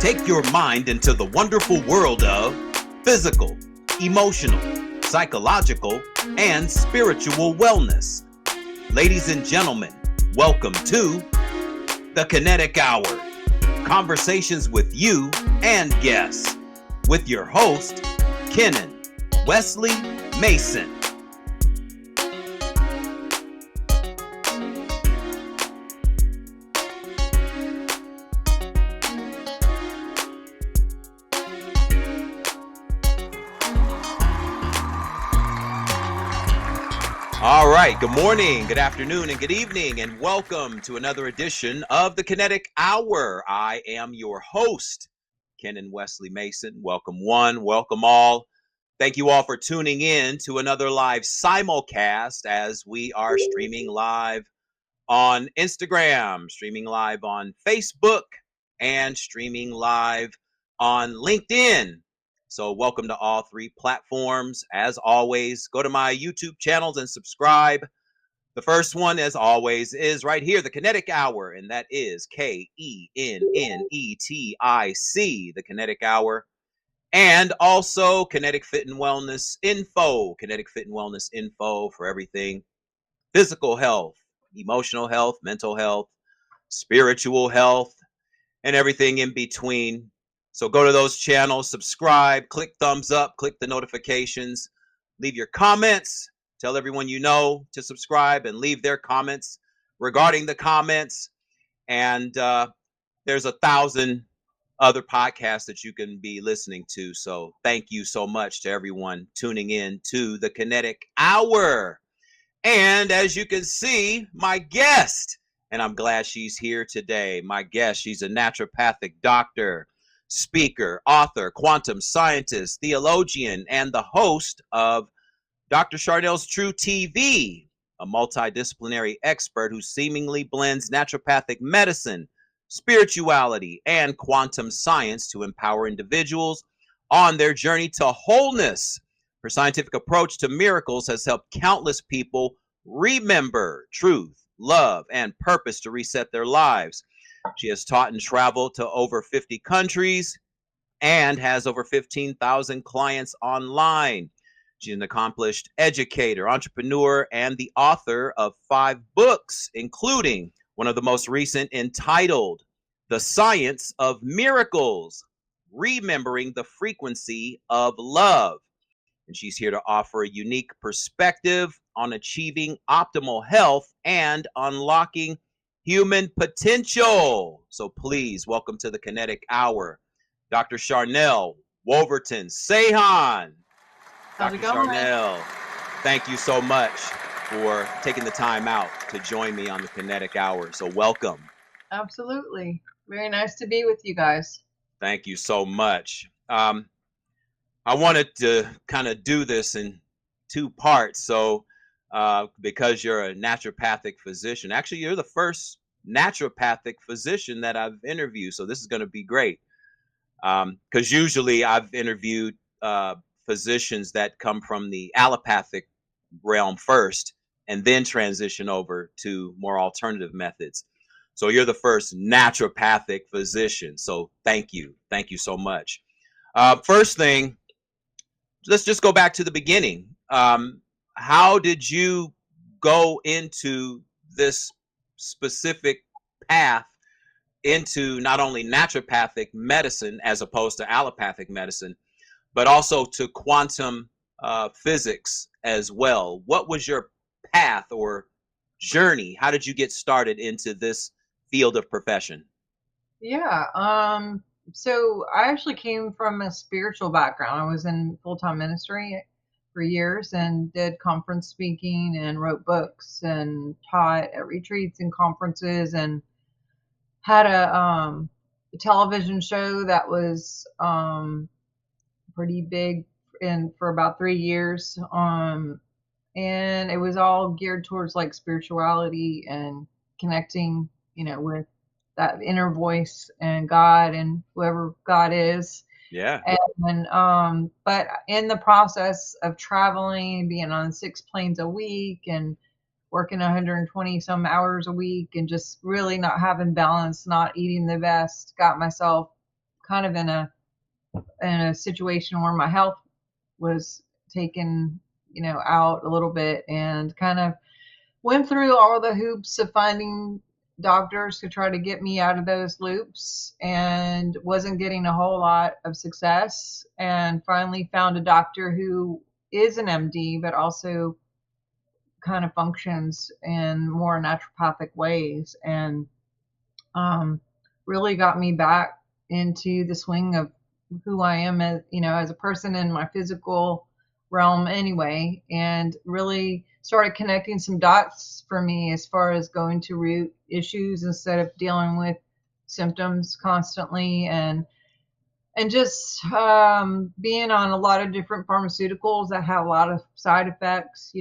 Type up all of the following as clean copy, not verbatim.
Take your mind into the wonderful world of physical, emotional, psychological, and spiritual wellness. Ladies and gentlemen, welcome to the Kinetic Hour. Conversations with you and guests. With your host, Kenan Wesley Mason. All right, good morning, good afternoon, and good evening, and welcome to another edition of the Kinetic Hour. I am your host, Kenan Wesley Mason. Welcome one, welcome all. Thank you all for tuning in to another live simulcast as we are streaming live on Instagram, streaming live on Facebook, and streaming live on LinkedIn. So welcome to all three platforms. As always, go to my YouTube channels and subscribe. The first one, as always, is right here, the Kinetic Hour, and that is Kennetic, the Kinetic Hour. And also Kinetic Fit and Wellness Info, Kinetic Fit and Wellness Info for everything physical health, emotional health, mental health, spiritual health, and everything in between. So go to those channels, subscribe, click thumbs up, click the notifications, leave your comments, tell everyone you know to subscribe and leave their comments regarding the comments. And there's 1,000 other podcasts that you can be listening to. So thank you so much to everyone tuning in to the Kinetic Hour. And as you can see, my guest, and I'm glad she's here today. My guest, she's a naturopathic doctor, speaker, author, quantum scientist, theologian, and the host of Dr. Sharnael's True TV, a multidisciplinary expert who seemingly blends naturopathic medicine, spirituality, and quantum science to empower individuals on their journey to wholeness. Her scientific approach to miracles has helped countless people remember truth, love, and purpose to reset their lives. She has taught and traveled to over 50 countries and has over 15,000 clients online. She's an accomplished educator, entrepreneur, and the author of 5 books, including one of the most recent entitled The Science of Miracles, Remembering the Frequency of Love. And she's here to offer a unique perspective on achieving optimal health and unlocking human potential. So please welcome to the Kinetic Hour, Dr. Sharnael, Wolverton, Sehon. Dr. Sharnael, thank you so much for taking the time out to join me on the Kinetic Hour. So welcome. Absolutely. Very nice to be with you guys. Thank you so much. I wanted to kind of do this in 2 parts. So because you're a naturopathic physician, actually you're the first naturopathic physician that I've interviewed. So this is going to be great. Because usually I've interviewed physicians that come from the allopathic realm first and then transition over to more alternative methods. So you're the first naturopathic physician. So thank you. Thank you so much. First thing, let's just go back to the beginning. How did you go into this specific path into not only naturopathic medicine as opposed to allopathic medicine, but also to quantum physics as well? What was your path or journey? How did you get started into this field of profession? Yeah. So I actually came from a spiritual background. I was in full-time ministry for years and did conference speaking and wrote books and taught at retreats and conferences and had a television show that was pretty big for about 3 years. And it was all geared towards like spirituality and connecting, with that inner voice and God and whoever God is. Yeah. And but in the process of traveling, being on 6 planes a week and working 120 some hours a week and just really not having balance, not eating the best, got myself kind of in a situation where my health was taken, out a little bit, and kind of went through all the hoops of finding doctors to try to get me out of those loops, and wasn't getting a whole lot of success, and finally found a doctor who is an MD but also kind of functions in more naturopathic ways, and um, really got me back into the swing of who I am as, as a person in my physical realm anyway, and really started connecting some dots for me as far as going to root issues instead of dealing with symptoms constantly, and just being on a lot of different pharmaceuticals that have a lot of side effects.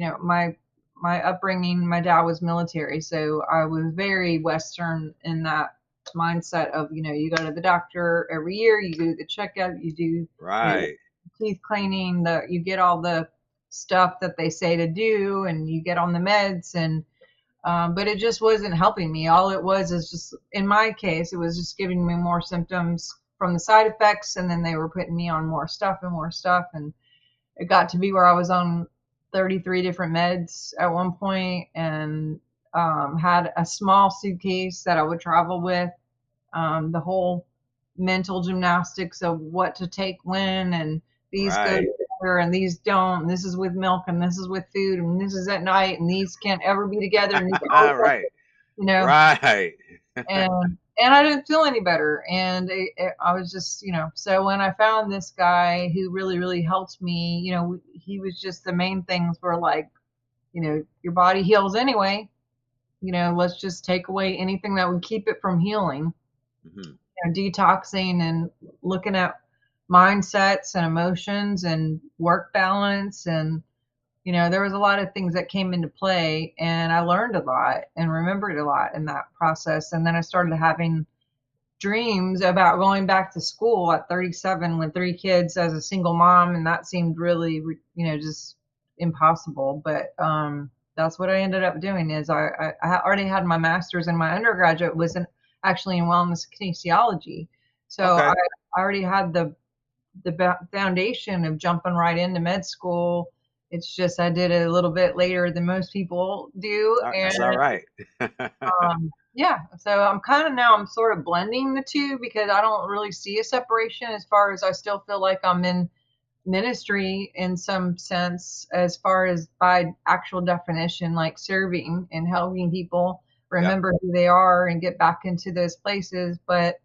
My upbringing, my dad was military, so I was very Western in that mindset of, you go to the doctor every year, you do the checkup, you do, Right. teeth cleaning, you get all the stuff that they say to do, and you get on the meds, and but it just wasn't helping me. All it was is just, in my case, it was just giving me more symptoms from the side effects, and then they were putting me on more stuff and more stuff, and it got to be where I was on 33 different meds at one point, and had a small suitcase that I would travel with. The whole mental gymnastics of what to take when, and these go Right. together and these don't, and this is with milk and this is with food and this is at night and these can't ever be together and these are always Right. you know Right. and I didn't feel any better, and I was just, so when I found this guy who really really helped me, he was just, the main things were like, your body heals anyway, let's just take away anything that would keep it from healing, Mhm. detoxing and looking at mindsets and emotions and work balance, and there was a lot of things that came into play, and I learned a lot and remembered a lot in that process. And then I started having dreams about going back to school at 37 with 3 kids as a single mom, and that seemed really, just impossible. But that's what I ended up doing. Is I already had my master's, and my undergraduate was actually in wellness kinesiology, so I Okay. already had the foundation of jumping right into med school. It's just I did it a little bit later than most people do, That's all and right. yeah, so I'm sort of blending the two because I don't really see a separation, as far as I still feel like I'm in ministry in some sense, as far as by actual definition, like serving and helping people Yep. remember who they are and get back into those places. But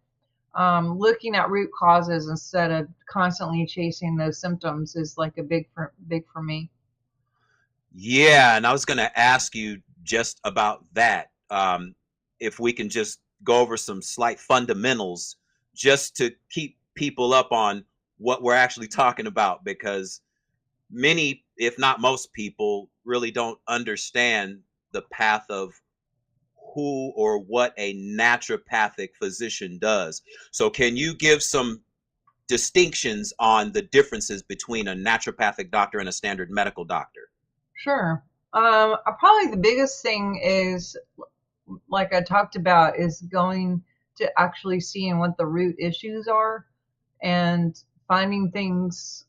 looking at root causes instead of constantly chasing those symptoms is like a big for me. Yeah, and I was going to ask you just about that. If we can just go over some slight fundamentals just to keep people up on what we're actually talking about, because many, if not most people, really don't understand the path of who or what a naturopathic physician does. So, can you give some distinctions on the differences between a naturopathic doctor and a standard medical doctor? Sure. Probably the biggest thing is, like I talked about, is going to actually seeing what the root issues are and finding things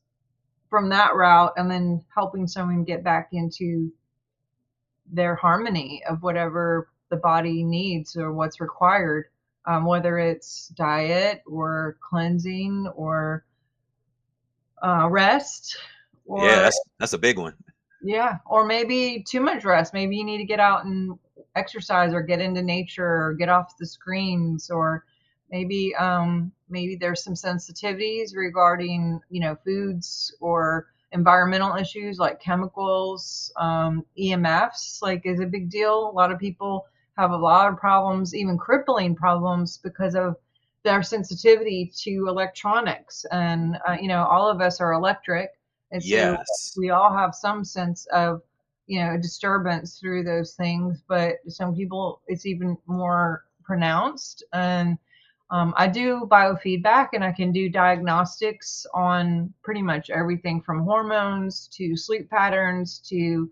from that route, and then helping someone get back into their harmony of whatever the body needs or what's required, whether it's diet or cleansing or rest, Yeah, or that's a big one. yeah, or maybe too much rest. Maybe you need to get out and exercise or get into nature or get off the screens, or maybe there's some sensitivities regarding, foods or environmental issues like chemicals, EMFs like is a big deal. A lot of people have a lot of problems, even crippling problems, because of their sensitivity to electronics. And all of us are electric, and so Yes. we all have some sense of, disturbance through those things, but some people it's even more pronounced. And I do biofeedback, and I can do diagnostics on pretty much everything from hormones to sleep patterns to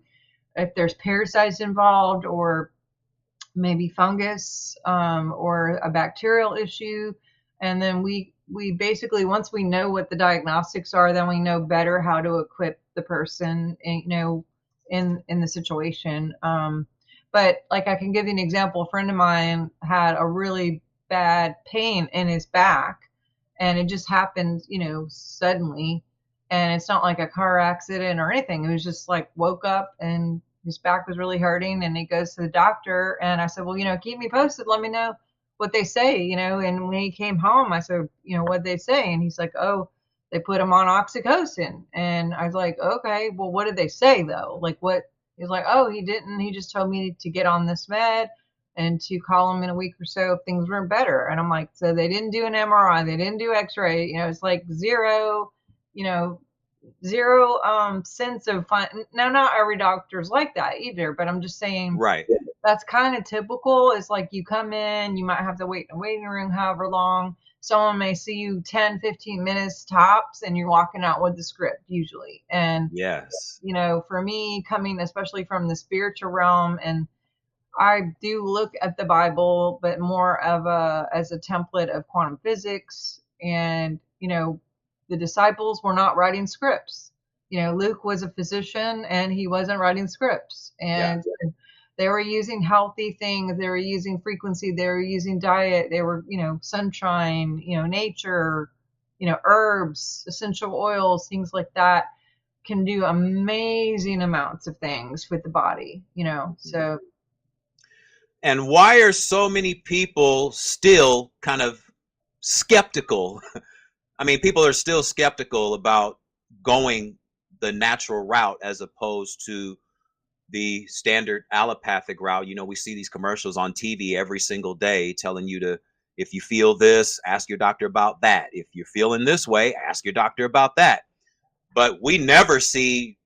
if there's parasites involved, or maybe fungus, or a bacterial issue. And then we we basically, once we know what the diagnostics are, then we know better how to equip the person, in the situation. But like, I can give you an example. A friend of mine had a really bad pain in his back, and it just happened, suddenly. And it's not like a car accident or anything. It was just like, woke up and his back was really hurting, and he goes to the doctor. And I said, well, keep me posted. Let me know what they say. And when he came home, I said, what they say? And he's like, oh, they put him on oxytocin. And I was like, okay, well, what did they say though? Like, what? He's like, oh, he didn't. He just told me to get on this med and to call him in a week or so if things weren't better. And I'm like, so they didn't do an MRI, they didn't do X-ray. It's like zero, you know, zero sense of fun. Now, not every doctor's like that either, but I'm just saying Right. that's kind of typical. It's like, you come in, you might have to wait in a waiting room however long. Someone may see you 10, 15 minutes tops, and you're walking out with the script usually. And, Yes. for me, coming especially from the spiritual realm, and I do look at the Bible, but more of as a template of quantum physics. And, the disciples were not writing scripts. Luke was a physician, and he wasn't writing scripts. Yeah. And they were using healthy things. They were using frequency. They were using diet. They were, sunshine, nature, herbs, essential oils, things like that can do amazing amounts of things with the body. So And why are so many people still kind of skeptical? I mean, people are still skeptical about going the natural route as opposed to the standard allopathic route. We see these commercials on TV every single day telling you to, if you feel this, ask your doctor about that. If you're feeling this way, ask your doctor about that. But we never see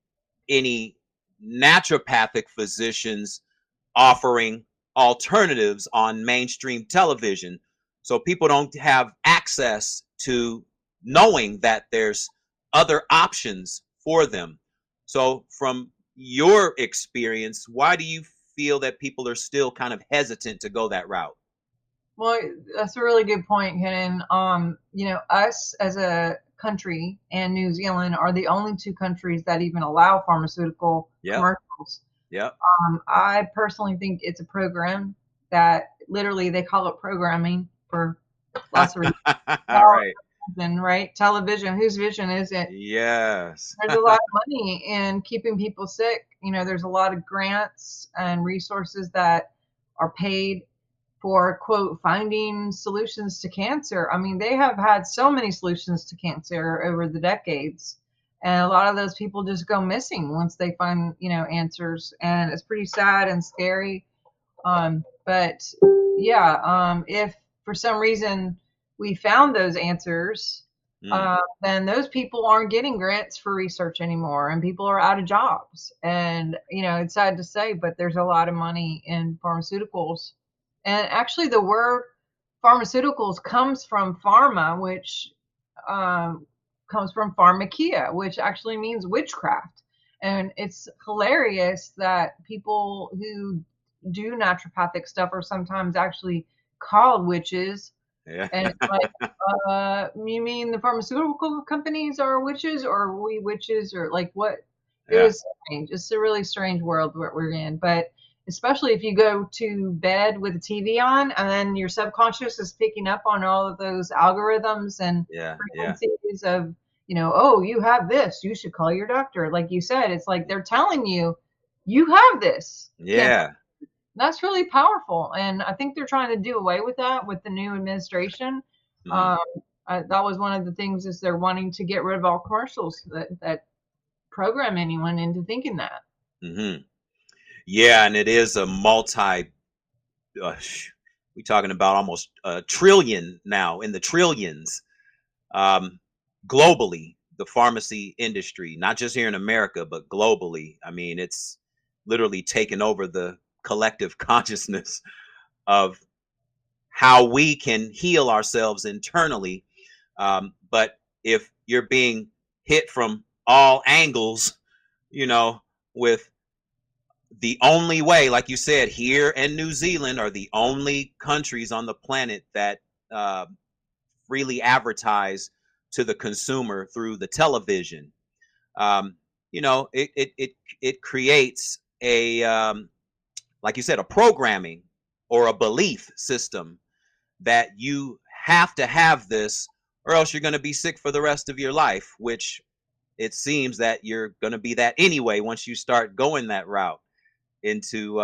any naturopathic physicians offering alternatives on mainstream television. So people don't have access to knowing that there's other options for them. So from your experience, why do you feel that people are still kind of hesitant to go that route? Well, that's a really good point, Kenan. Us as a country and New Zealand are the only two countries that even allow pharmaceutical Yep. commercials. Yep. I personally think it's a program that literally they call it programming for lots of reasons. All right. Right? Television. Whose vision is it? Yes. There's a lot of money in keeping people sick. There's a lot of grants and resources that are paid for, quote, finding solutions to cancer. I mean, they have had so many solutions to cancer over the decades. And a lot of those people just go missing once they find, answers. And it's pretty sad and scary. But yeah, if for some reason we found those answers, then those people aren't getting grants for research anymore, and people are out of jobs. And, it's sad to say, but there's a lot of money in pharmaceuticals. And actually, the word pharmaceuticals comes from pharma, which comes from pharmakia, which actually means witchcraft. And it's hilarious that people who do naturopathic stuff are sometimes actually called witches. Yeah. And it's like, you mean the pharmaceutical companies are witches, or are we witches, or like what? It Yeah. was strange. It's a really strange world we're in. But especially if you go to bed with the TV on, and then your subconscious is picking up on all of those algorithms and Yeah. Yeah. frequencies of, oh, you have this, you should call your doctor. Like you said, it's like they're telling you, you have this cancer. Yeah. That's really powerful. And I think they're trying to do away with that with the new administration. Mhm. Um, that was one of the things, is they're wanting to get rid of all commercials that program anyone into thinking that. Mm-hmm. Yeah, and it is a multi. Uh, we talking about almost a trillion now, in the trillions, um, globally. The pharmacy industry, not just here in America, but globally. I mean, it's literally taken over the collective consciousness of how we can heal ourselves internally. But if you're being hit from all angles, you know, with the only way, like you said, here and New Zealand are the only countries on the planet that uh, freely advertised to the consumer through the television. Um, it creates a like you said, a programming or a belief system that you have to have this, or else you're going to be sick for the rest of your life, which it seems that you're going to be that anyway once you start going that route into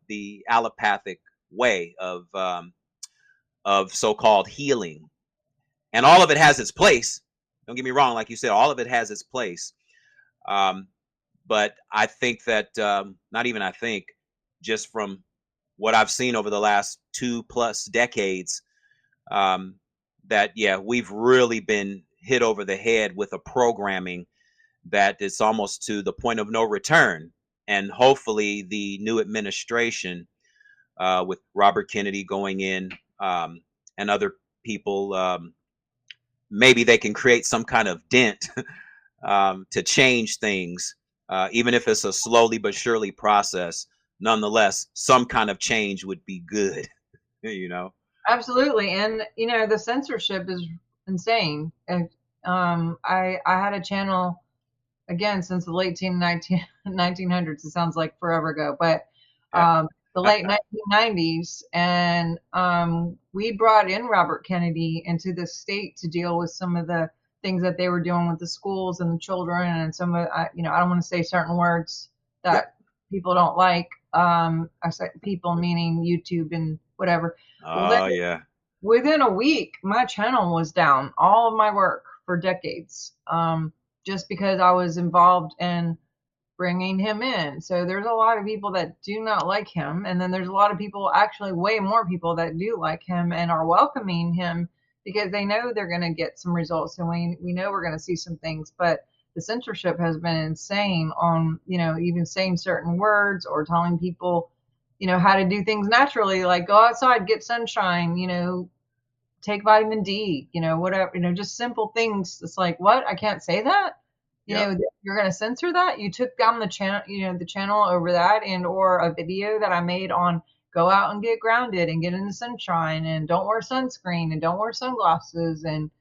the allopathic way of so-called healing. And all of it has its place. Don't get me wrong, like you said, all of it has its place. Um, but I think that not even I think, just from what I've seen over the last 2+ decades, um, that yeah, we've really been hit over the head with a programming that it's almost to the point of no return. And hopefully, the new administration, with Robert Kennedy going in, and other people, maybe they can create some kind of dent to change things, even if it's a slowly but surely process. Nonetheless, some kind of change would be good, you know? Absolutely. And the censorship is insane. I had a channel again since the late 1900s. It sounds like forever ago, but Yeah. the late 1990s, and we brought in Robert Kennedy into the state to deal with some of the things that they were doing with the schools and the children, and some of I don't want to say certain words Yep. that people don't like. I say people meaning YouTube and whatever. Well, then Oh, yeah. within a week, my channel was down. All of my work for decades, just because I was involved in bringing him in. So there's a lot of people that do not like him, and then there's a lot of people, actually way more people that do like him and are welcoming him because they know they're going to get some results, and we know we're going to see some things. But the censorship has been insane on even saying certain words or telling people how to do things naturally, like go outside, get sunshine, take vitamin D, whatever, just simple things. It's like, what? I can't say that? Yep. You're going to censor that? You took down the channel, the channel over that, and or a video that I made on go out and get grounded and get in the sunshine and don't wear sunscreen and don't wear sunglasses. And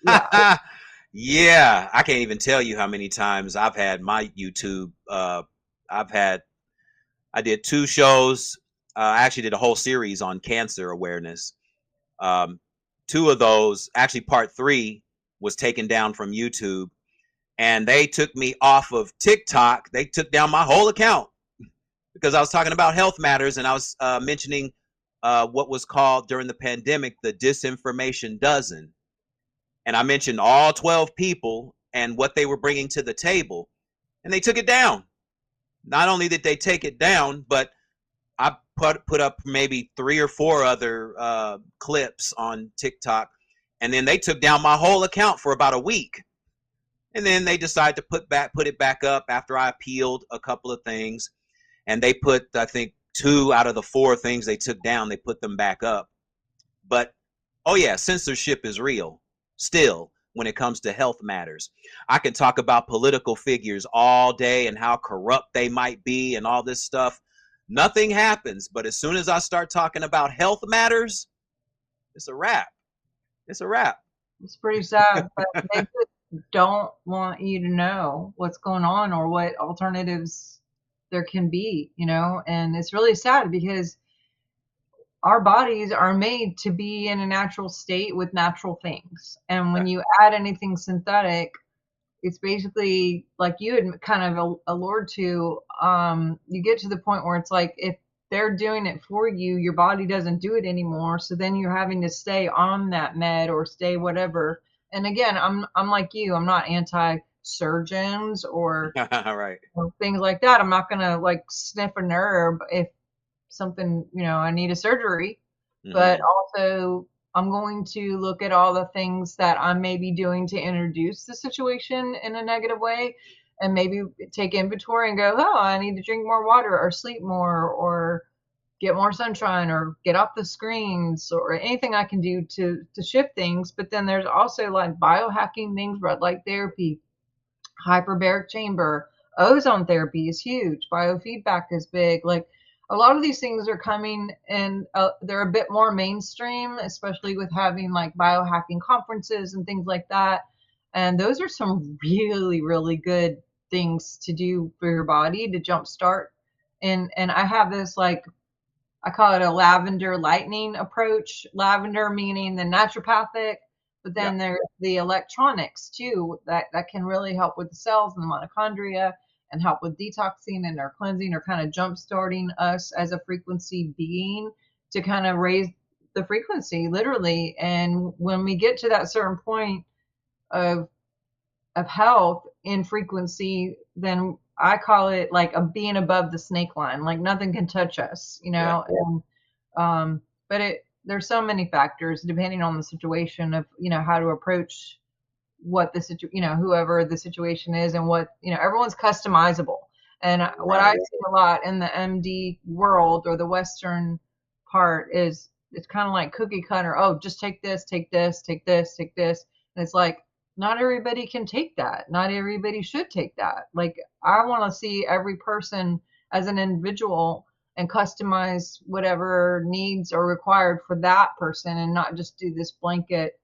yeah, Yeah. I can't even tell you how many times I've had my YouTube. I've had, I did 2 shows. I actually did a whole series on cancer awareness. Um, 2 of those, actually, part 3 was taken down from YouTube, and they took me off of TikTok. They took down my whole account because I was talking about health matters, and I was mentioning what was called during the pandemic the disinformation dozen. And I mentioned all 12 people and what they were bringing to the table, and they took it down. Not only did they take it down, but I put up maybe 3 or 4 other clips on TikTok, and then they took down my whole account for about a week. And then they decided to put it back up after I appealed a couple of things, and they put, I think, 2 out of the 4 things they took down, they put them back up. But oh yeah, censorship is real still when it comes to health matters. I can talk about political figures all day and how corrupt they might be and all this stuff. Nothing happens, but as soon as I start talking about health matters, it's a wrap. It's a wrap. it's pretty sad, but they just don't want you to know what's going on or what alternatives there can be, and it's really sad because our bodies are made to be in a natural state with natural things. And when Yeah. you add anything synthetic, it's basically like you had kind of allured to, you get to the point where it's like if they're doing it for you, your body doesn't do it anymore. So then you're having to stay on that med or stay whatever. And again, I'm like you, I'm not anti surgeons or Right. things like that. I'm not gonna like sniff a nerve if something, I need a surgery, but Mm-hmm. also I'm going to look at all the things that I may be doing to introduce the situation in a negative way and maybe take inventory and go, oh, I need to drink more water or sleep more or get more sunshine or get off the screens or anything I can do to shift things. But then there's also like biohacking things, red light therapy, hyperbaric chamber, ozone therapy is huge, biofeedback is big. Like a lot of these things are coming and they're a bit more mainstream, especially with having like biohacking conferences and things like that. And those are some really, really good things to do for your body to jumpstart. And I have this like I call it a lavender lightning approach. Lavender meaning the naturopathic, but Yeah. then there's the electronics too that can really help with the cells and the mitochondria and help with detoxing and our cleansing or kind of jump starting us as a frequency being to kind of raise the frequency literally. And when we get to that certain point of health in frequency, then I call it like a being above the snake line, like nothing can touch us, you Yeah. know. And but there's so many factors depending on the situation of how to approach what the whoever the situation is and what everyone's customizable. And what I Right. see a lot in the MD world or the Western part is it's kind of like cookie cutter. Oh, just take this, take this, take this, take this. And it's like not everybody can take that. Not everybody should take that. Like I want to see every person as an individual and customize whatever needs are required for that person and not just do this blanket,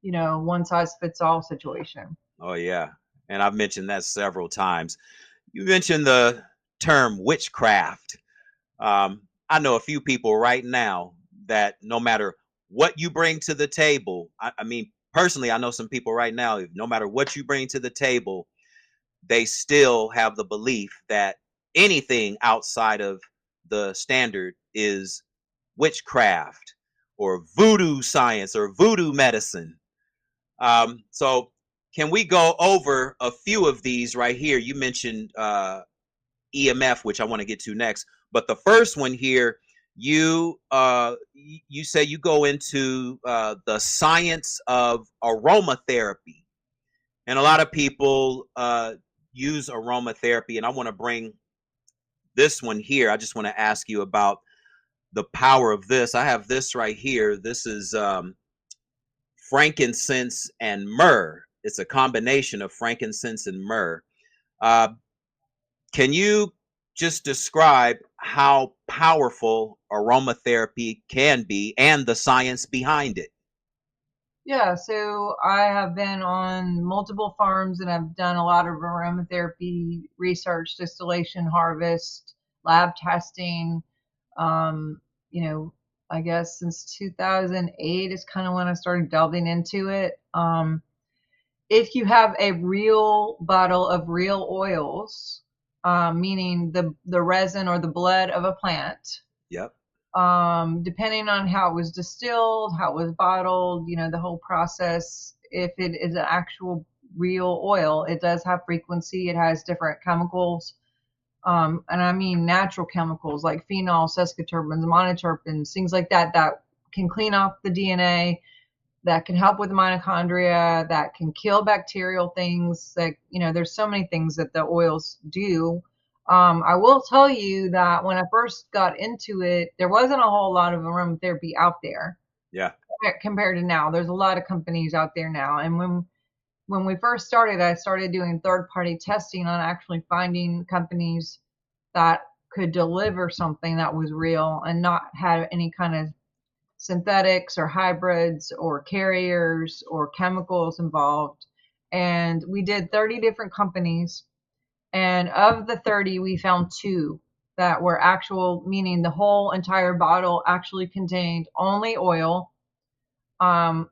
one size fits all situation. Oh, yeah. And I've mentioned that several times. You mentioned the term witchcraft. I know a few people right now that no matter what you bring to the table, I mean, personally, I know some people right now, no matter what you bring to the table, they still have the belief that anything outside of the standard is witchcraft or voodoo science or voodoo medicine. So, can we go over a few of these right here? You mentioned EMF, which I want to get to next. But the first one here, you say you go into the science of aromatherapy, and a lot of people use aromatherapy. And I want to bring this one here. I just want to ask you about the power of this. I have this right here. This is frankincense and myrrh. It's a combination of frankincense and myrrh. Uh, Can you just describe how powerful aromatherapy can be and the science behind it? Yeah, so I have been on multiple farms and I've done a lot of aromatherapy research, distillation, harvest, lab testing. Um, you know, I guess since 2008 is kind of when I started delving into it. If you have a real bottle of real oils, meaning the resin or the blood of a plant, Yep. depending on how it was distilled, how it was bottled, the whole process. If it is an actual real oil, it does have frequency. It has different chemicals, and I mean natural chemicals like phenol, sesquiterpenes, monoterpenes, things like that that can clean off the DNA, that can help with the mitochondria, that can kill bacterial things. That there's so many things that the oils do. I will tell you that when I first got into it, there wasn't a whole lot of aromatherapy out there Yeah. compared to now. There's a lot of companies out there now, and when we first started, I started doing third party testing on actually finding companies that could deliver something that was real and not have any kind of synthetics or hybrids or carriers or chemicals involved. And we did 30 different companies. And of the 30, we found two that were actual, meaning the whole entire bottle actually contained only oil. Um,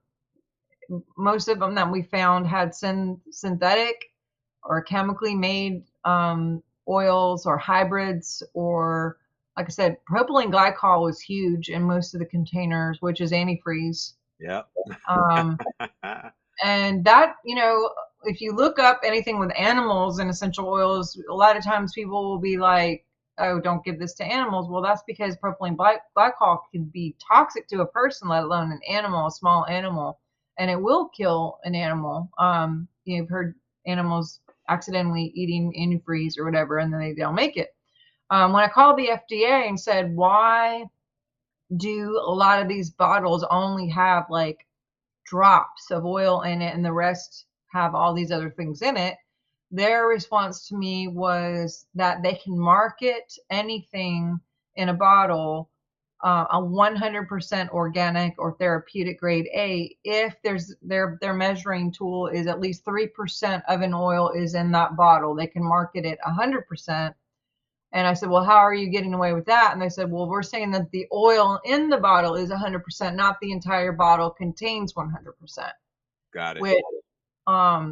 Most of them that we found had synthetic or chemically made oils or hybrids, or like I said, propylene glycol was huge in most of the containers, which is antifreeze. Yep. Um, and that, if you look up anything with animals and essential oils, a lot of times people will be like, oh, don't give this to animals. Well, that's because propylene glycol can be toxic to a person, let alone an animal, a small animal, and it will kill an animal. You've heard animals accidentally eating antifreeze or whatever, and then they don't make it. When I called the FDA and said, why do a lot of these bottles only have like drops of oil in it and the rest have all these other things in it, their response to me was that they can market anything in a bottle a 100% organic or therapeutic grade A if their measuring tool is at least 3% of an oil is in that bottle. They can market it 100%. And I said, well, how are you getting away with that? And they said, well, we're saying that the oil in the bottle is 100%, not the entire bottle contains 100%, Got it. which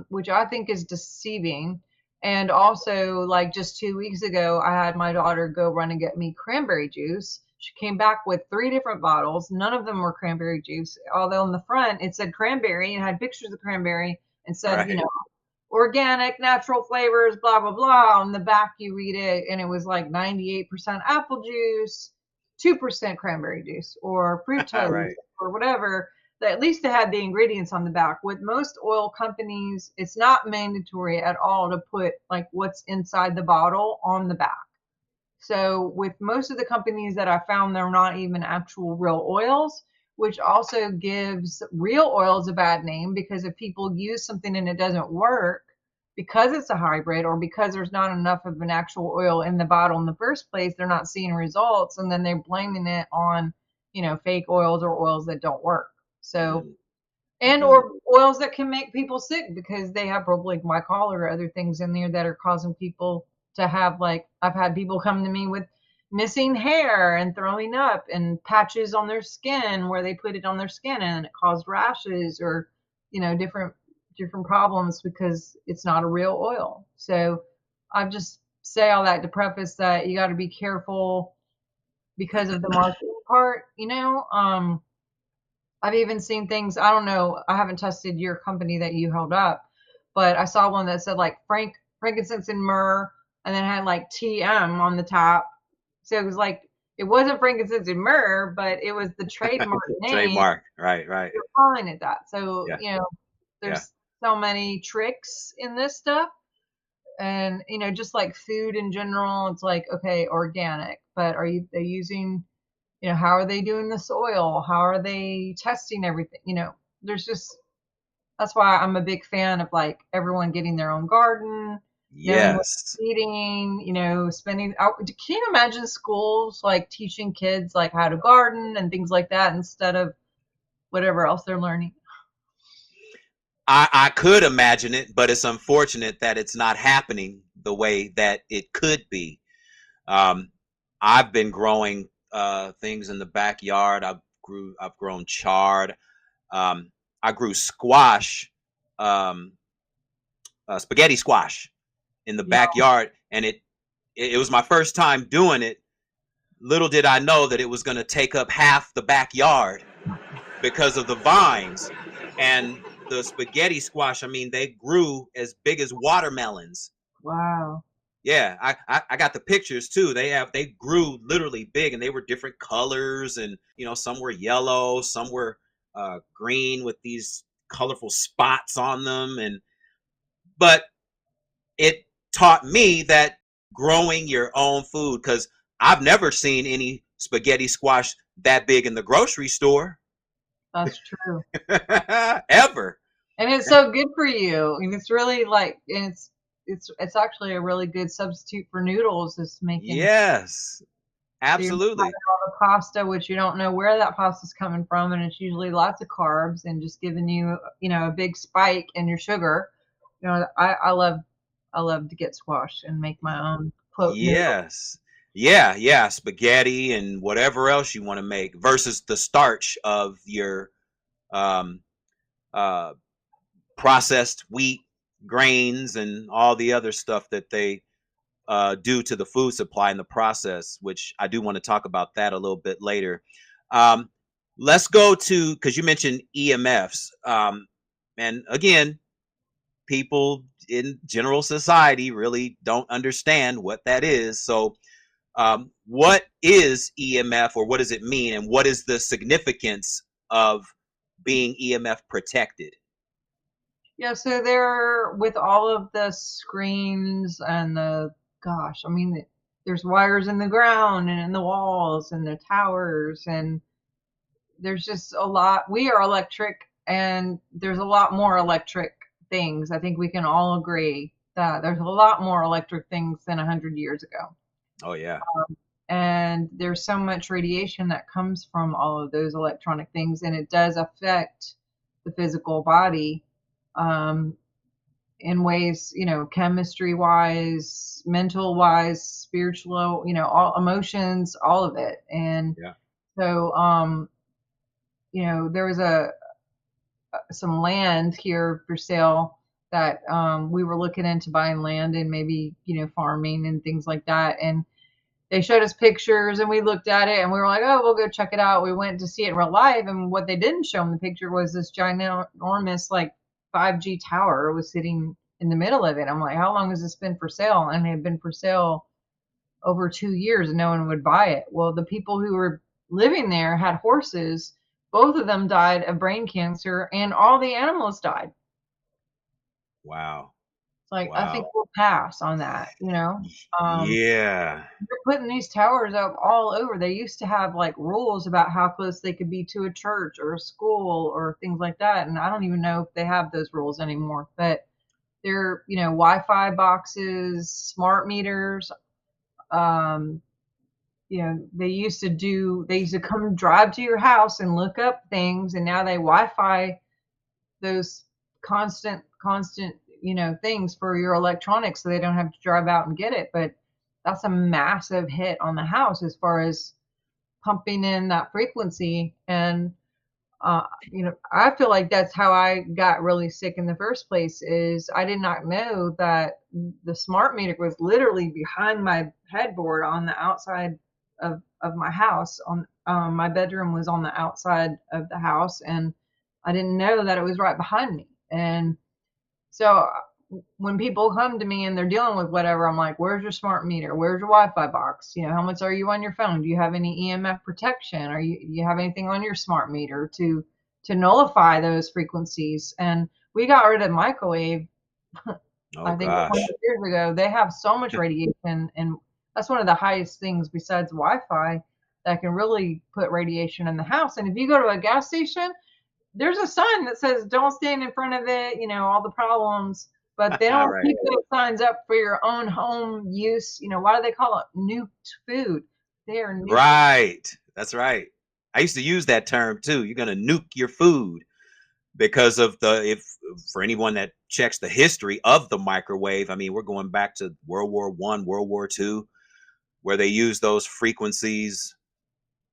which I think is deceiving. And also, like just 2 weeks ago, I had my daughter go run and get me cranberry juice. She came back with 3 different bottles. None of them were cranberry juice, although on the front it said cranberry and had pictures of cranberry and said, Right. organic, natural flavors, blah, blah, blah. On the back, you read it, and it was like 98% apple juice, 2% cranberry juice, or fructose, Right. or whatever. At least they had the ingredients on the back. With most oil companies, it's not mandatory at all to put like what's inside the bottle on the back. So with most of the companies that I found, they're not even actual real oils, which also gives real oils a bad name because if people use something and it doesn't work because it's a hybrid or because there's not enough of an actual oil in the bottle in the first place, they're not seeing results and then they're blaming it on, fake oils or oils that don't work. So and Mm-hmm. or oils that can make people sick because they have probably glycol or other things in there that are causing people to have, like, I've had people come to me with missing hair and throwing up and patches on their skin where they put it on their skin and it caused rashes or different problems because it's not a real oil. So I just say all that to preface that you got to be careful because of the marketing part. I've even seen things, I don't know, I haven't tested your company that you held up, but I saw one that said like frankincense and myrrh and then had like TM on the top. So it was like it wasn't frankincense and myrrh, but it was the trademark name. Trademark. Right. Right. You're calling it that. So, Yeah. Yeah. there's so many tricks in this stuff. And, just like food in general, it's like, okay, organic, but they using how are they doing the soil? How are they testing everything? There's just that's why I'm a big fan of like everyone getting their own garden, knowing what Yes. they're eating, spending out. Can you imagine schools like teaching kids like how to garden and things like that instead of whatever else they're learning? I could imagine it, but it's unfortunate that it's not happening the way that it could be. Um, I've been growing things in the backyard. I've grown chard. Um, I grew squash, um, spaghetti squash in the Yeah. backyard, and it was my first time doing it. Little did I know that it was going to take up half the backyard because of the vines and the spaghetti squash. I mean, they grew as big as watermelons. Wow. Yeah, I got the pictures too. They grew literally big, and they were different colors, and some were yellow, some were green with these colorful spots on them, but it taught me that growing your own food, because I've never seen any spaghetti squash that big in the grocery store That's true. ever. And it's so good for you. And it's really like and it's actually a really good substitute for noodles is making Yes, so you're absolutely. the pasta, which you don't know where that pasta's coming from, and it's usually lots of carbs and just giving you, a big spike in your sugar. I love to get squash and make my own quote noodle. Yes. Yeah, spaghetti and whatever else you want to make versus the starch of your um, uh, processed wheat grains and all the other stuff that they do to the food supply in the process, which I do want to talk about that a little bit later. Um, let's go to, because you mentioned EMFs. And again, people in general society really don't understand what that is. So, what is EMF, or what does it mean, and what is the significance of being EMF protected? Yeah, so there with all of the screens and gosh, I mean, there's wires in the ground and in the walls and the towers and there's just a lot. We are electric, and there's a lot more electric things. I think we can all agree that there's a lot more electric things than 100 years ago. Oh yeah. and there's so much radiation that comes from all of those electronic things, and it does affect the physical body, um, in ways, chemistry wise, mental wise, spiritual, all emotions, all of it. And Yeah. so, there was some land here for sale that, we were looking into buying land and maybe, farming and things like that. And they showed us pictures and we looked at it and we were like, oh, we'll go check it out. We went to see it in real life. And what they didn't show in the picture was this ginormous, like, 5G tower was sitting in the middle of it. I'm like, how long has this been for sale? And it had been for sale over 2 years and no one would buy it. Well, the people who were living there had horses. Both of them died of brain cancer and all the animals died. Wow. It's like, I think Wow. we'll pass on that. Yeah. They're putting these towers up all over. They used to have like rules about how close they could be to a church or a school or things like that. And I don't even know if they have those rules anymore. But they're, Wi-Fi boxes, smart meters. Um, they used to come drive to your house and look up things, and now they Wi-Fi those constant, things for your electronics so they don't have to drive out and get it. But that's a massive hit on the house as far as pumping in that frequency. And I feel like that's how I got really sick in the first place. Is I did not know that the smart meter was literally behind my headboard on the outside of my house. On My bedroom was on the outside of the house, and I didn't know that it was right behind me. And so when people come to me and they're dealing with whatever, I'm like, where's your smart meter? Where's your Wi-Fi box? How much are you on your phone? Do you have any EMF protection? Do you have anything on your smart meter to nullify those frequencies? And we got rid of microwave, Oh I think, 20 gosh. years ago. They have so much radiation, and that's one of the highest things besides Wi-Fi that can really put radiation in the house. And if you go to a gas station, there's a sign that says don't stand in front of it, all the problems, but they don't Right. keep those signs up for your own home use. Why do they call it nuked food? They are nuking. Right. That's right. I used to use that term too. You're gonna nuke your food because of if for anyone that checks the history of the microwave. I mean, we're going back to World War I, World War II, where they used those frequencies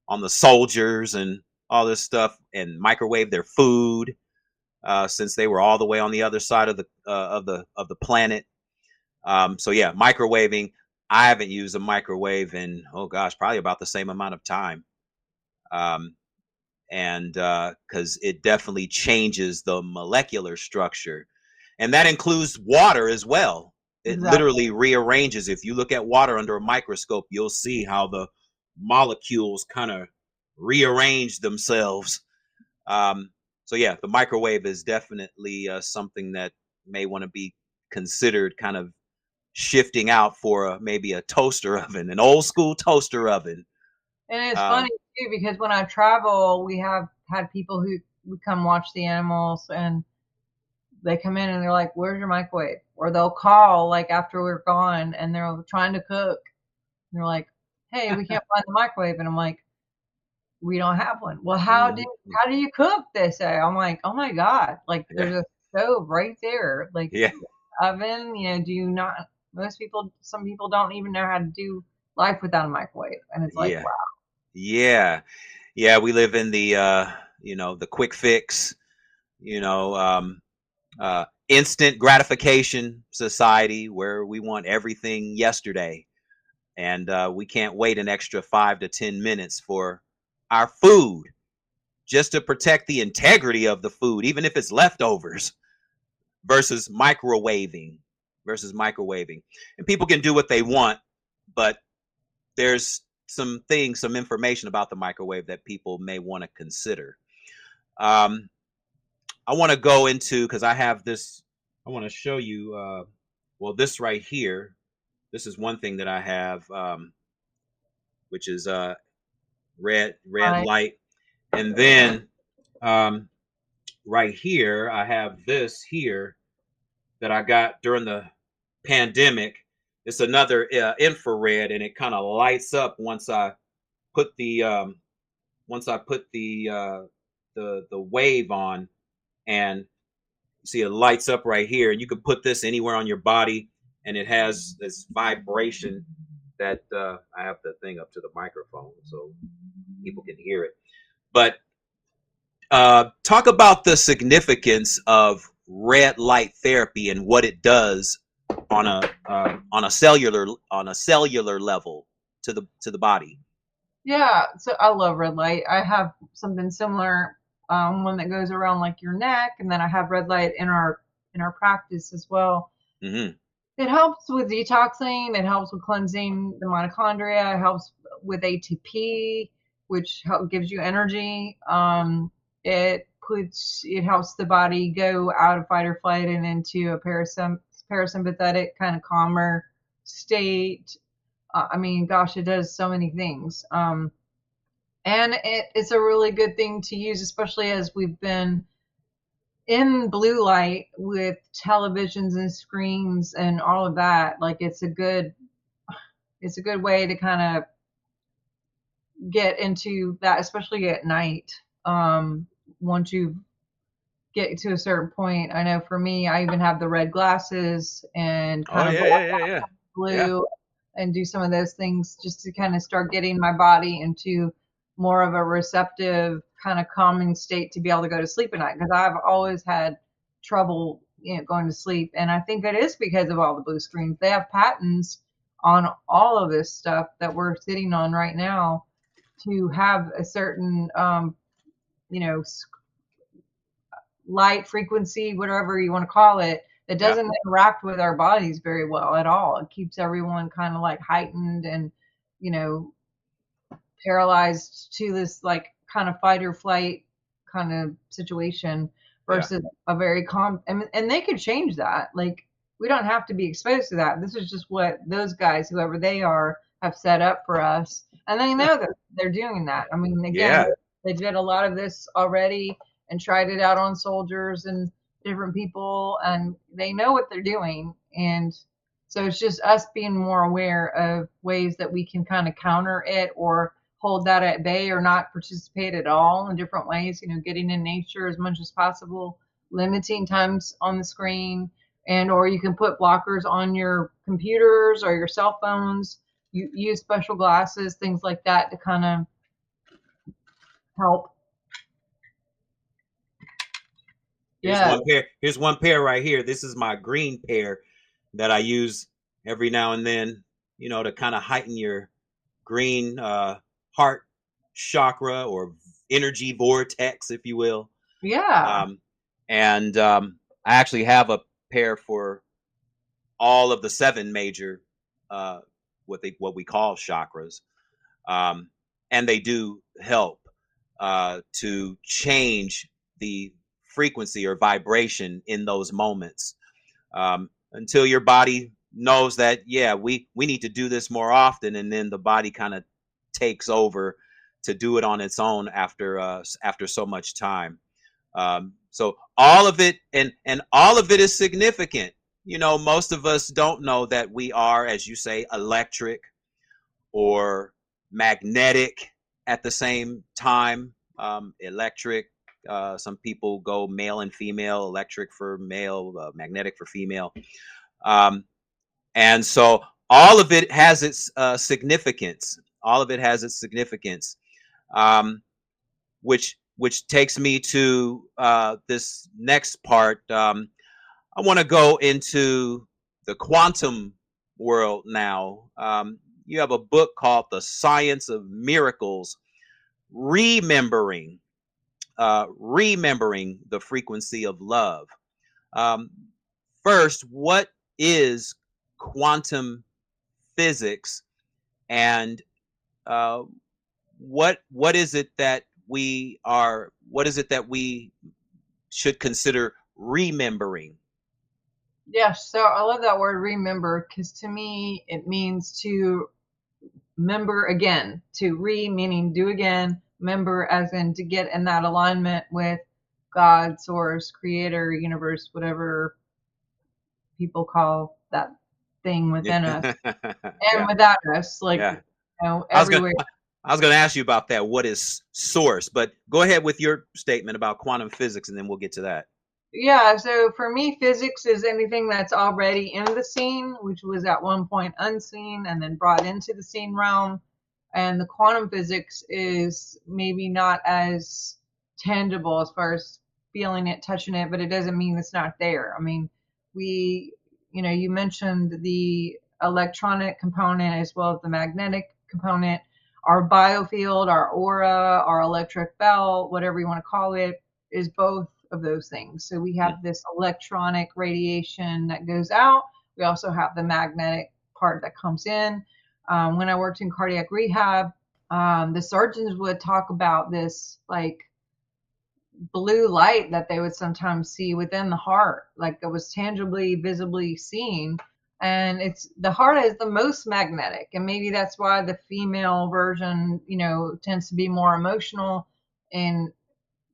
on the soldiers and all this stuff and microwave their food, since they were all the way on the other side of the planet. So yeah, microwaving. I haven't used a microwave in, oh gosh, probably about the same amount of time. Um, and because it definitely changes the molecular structure, and that includes water as well. It Exactly. literally rearranges. If you look at water under a microscope, you'll see how the molecules kind of rearrange themselves. Um, so yeah, the microwave is definitely something that may want to be considered kind of shifting out for maybe a toaster oven, an old school toaster oven. And it's funny Um, too because when I travel, we have had people who would come watch the animals, and they come in and they're like, "Where's your microwave?" Or they'll call like after we're gone and they're trying to cook. And they're like, "Hey, we can't find the microwave." And I'm like, we don't have one. Well, mhm. how do you cook? They say. I'm like, oh my God, like Yeah, there's a stove right there, like yeah, oven. Do you not? Some people don't even know how to do life without a microwave, and it's like, yeah, wow. yeah, yeah. We live in the quick fix, you know, um, instant gratification society where we want everything yesterday, and we can't wait an extra 5 to 10 minutes for our food just to protect the integrity of the food, even if it's leftovers, versus microwaving. And people can do what they want, but there's some information about the microwave that people may want to consider. Um, I want to go into, because I have this, I want to show you, well, this right here. This is one thing that I have, which is red Right. light. And then um, right here, I have this here that I got during the pandemic. it's another infrared, and it kind of lights up put the um, once I put the wave on, and you see it lights up right here. And you can put this anywhere on your body, and it has this vibration that I have the thing up to the microphone so people can hear it. But talk about the significance of red light therapy and what it does on a cellular level to the body. Yeah, so I love red light. I have something similar, one that goes around like your neck, and then I have red light in our practice as well. Mm-hmm. It helps with detoxing. It helps with cleansing the mitochondria. It helps with ATP, which gives you energy. It helps the body go out of fight or flight and into a parasympathetic kind of calmer state. I mean, gosh, it does so many things. And it's a really good thing to use, especially as we've been in blue light with televisions and screens and all of that. Like it's a good way to kind of get into that, especially at night. Once you get to a certain point, I know for me, I even have the red glasses and Oh kind of yeah, black yeah, yeah, yeah, yeah, blue and do some of those things just to kind of start getting my body into more of a receptive kind of calming state to be able to go to sleep at night, because I've always had trouble, going to sleep, and I think it is because of all the blue screens. They have patents on all of this stuff that we're sitting on right now to have a certain you know light frequency, whatever you want to call it, that yeah, doesn't interact with our bodies very well at all. It keeps everyone kind of like heightened and, you know, paralyzed to this like kind of fight or flight kind of situation yeah. versus a very calm. And they could change that. Like, we don't have to be exposed to that. This is just what those guys, whoever they are, have set up for us. And they know that they're doing that. I mean, again, Yeah. they did a lot of this already and tried it out on soldiers and different people, and they know what they're doing. And so it's just us being more aware of ways that we can kind of counter it or hold that at bay or not participate at all in different ways, getting in nature as much as possible, limiting times on the screen, and or you can put blockers on your computers or your cell phones. You use special glasses, things like that to kind of help. Here's Yeah. one pair. Here's one pair right here. This is my green pair that I use every now and then, to kind of heighten your green heart chakra or energy vortex, if you will. Yeah. Um, and I actually have a pair for all of the seven major, uh, what we call chakras, um, and they do help to change the frequency or vibration in those moments, until your body knows that, yeah, we need to do this more often, and then the body kind of takes over to do it on its own after so much time. So all of it, and all of it is significant. Most of us don't know that we are, as you say, electric or magnetic at the same time. Electric, some people go male and female, electric for male, magnetic for female. Um, and so all of it has its significance. All of it has its significance, um, which takes me to this next part. I want to go into the quantum world now. You have a book called The Science of Miracles, remembering remembering the frequency of love. Um, First, what is quantum physics, and uh, what is it that we should consider remembering? Yes. So I love that word remember, because to me it means to member again, to meaning do again, member as in to get in that alignment with God, source, creator, universe, whatever people call that thing within us and Yeah, without us, like, yeah. I was gonna everywhere. I was gonna ask you about that. What is source? But go ahead with your statement about quantum physics, and then we'll get to that. Yeah, so for me, physics is anything that's already in the scene, which was at one point unseen and then brought into the scene realm. And the quantum physics is maybe not as tangible as far as feeling it, touching it, but it doesn't mean it's not there. I mean, you mentioned the electronic component as well as the magnetic component, our biofield, our aura, our electric belt, whatever you want to call it, is both of those things. So we Mm, have this electronic radiation that goes out. We also have the magnetic part that comes in. When I worked in cardiac rehab, the surgeons would talk about this like blue light that they would sometimes see within the heart, like it was tangibly, visibly seen. And it's the heart is the most magnetic, and maybe that's why the female version, tends to be more emotional. And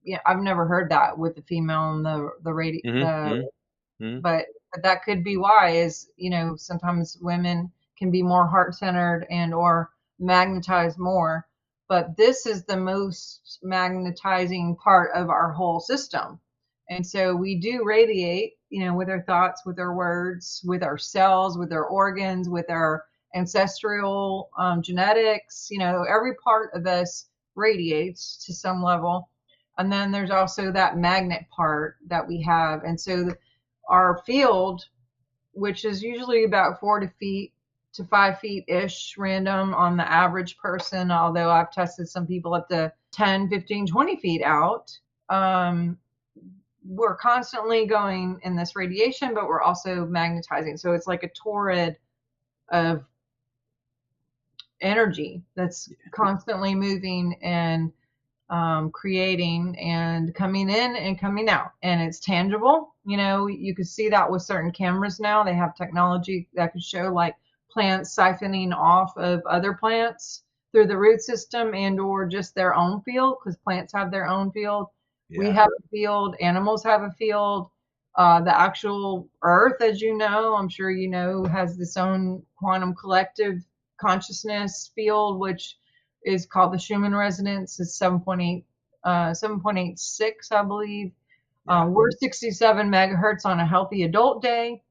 yeah, I've never heard that with the female and mm-hmm, mm-hmm, but that could be why is, sometimes women can be more heart-centered and or magnetize more, but this is the most magnetizing part of our whole system. And so we do radiate, with our thoughts, with our words, with our cells, with our organs, with our ancestral genetics. Every part of us radiates to some level. And then there's also that magnet part that we have. And so our field, which is usually about 4 to 5 feet ish random on the average person, although I've tested some people up to 10, 15, 20 feet out. Um, we're constantly going in this radiation, but we're also magnetizing. So it's like a torrid of energy that's constantly moving and creating and coming in and coming out. And it's tangible. You can see that with certain cameras now. They have technology that can show like plants siphoning off of other plants through the root system and or just their own field, because plants have their own field. We yeah, have a field, animals have a field. The actual earth, as you know, I'm sure you know, has its own quantum collective consciousness field, which is called the Schumann resonance. It's 7.86, I believe. yeah. We're 67 megahertz on a healthy adult day.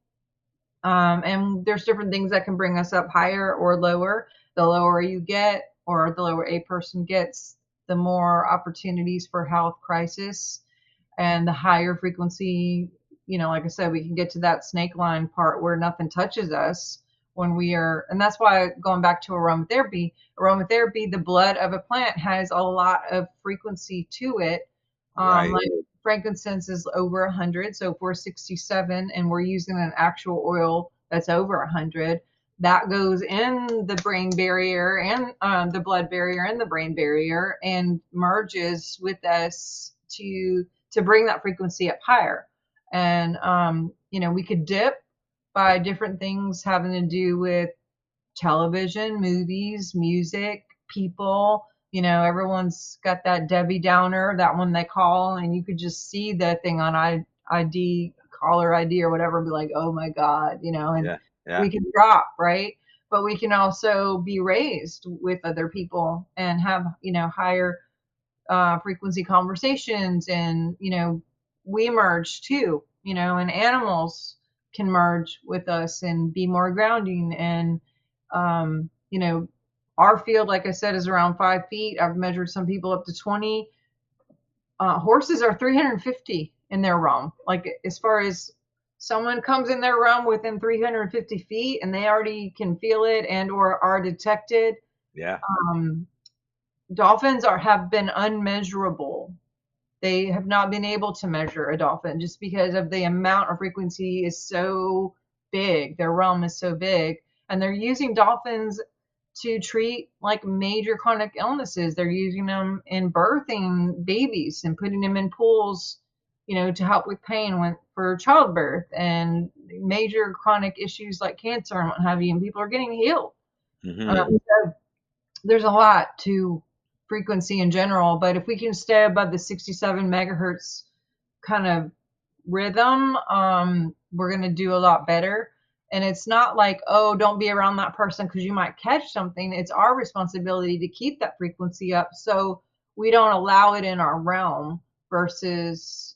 And there's different things that can bring us up higher or lower. The lower you get, or the lower a person gets, the more opportunities for health crisis. And the higher frequency, like I said, we can get to that snake line part where nothing touches us when we are. And that's why, going back to aromatherapy, the blood of a plant has a lot of frequency to it. Right. Like frankincense is over 100. So if we're 67 and we're using an actual oil that's over 100, that goes in the brain barrier and the blood barrier and the brain barrier and merges with us to bring that frequency up higher. And we could dip by different things having to do with television, movies, music, people. Everyone's got that Debbie Downer, that one they call, and you could just see the thing on ID, caller ID or whatever, and be like, oh my God, and Yeah, yeah. we can drop, right? But we can also be raised with other people and have, higher frequency conversations. And we merge too, and animals can merge with us and be more grounding. And um, you know our field, like I said, is around 5 feet. I've measured some people up to 20. Horses are 350 in their realm, like as far as someone comes in their realm within 350 feet and they already can feel it and or are detected. Yeah. um, Dolphins have been unmeasurable. They have not been able to measure a dolphin just because of the amount of frequency is so big. Their realm is so big. And they're using dolphins to treat like major chronic illnesses. They're using them in birthing babies and putting them in pools, to help with pain for childbirth and major chronic issues like cancer and what have you. And people are getting healed. Mm-hmm. So there's a lot to frequency in general, but if we can stay above the 67 megahertz kind of rhythm, we're going to do a lot better. And it's not like, oh, don't be around that person because you might catch something. It's our responsibility to keep that frequency up so we don't allow it in our realm versus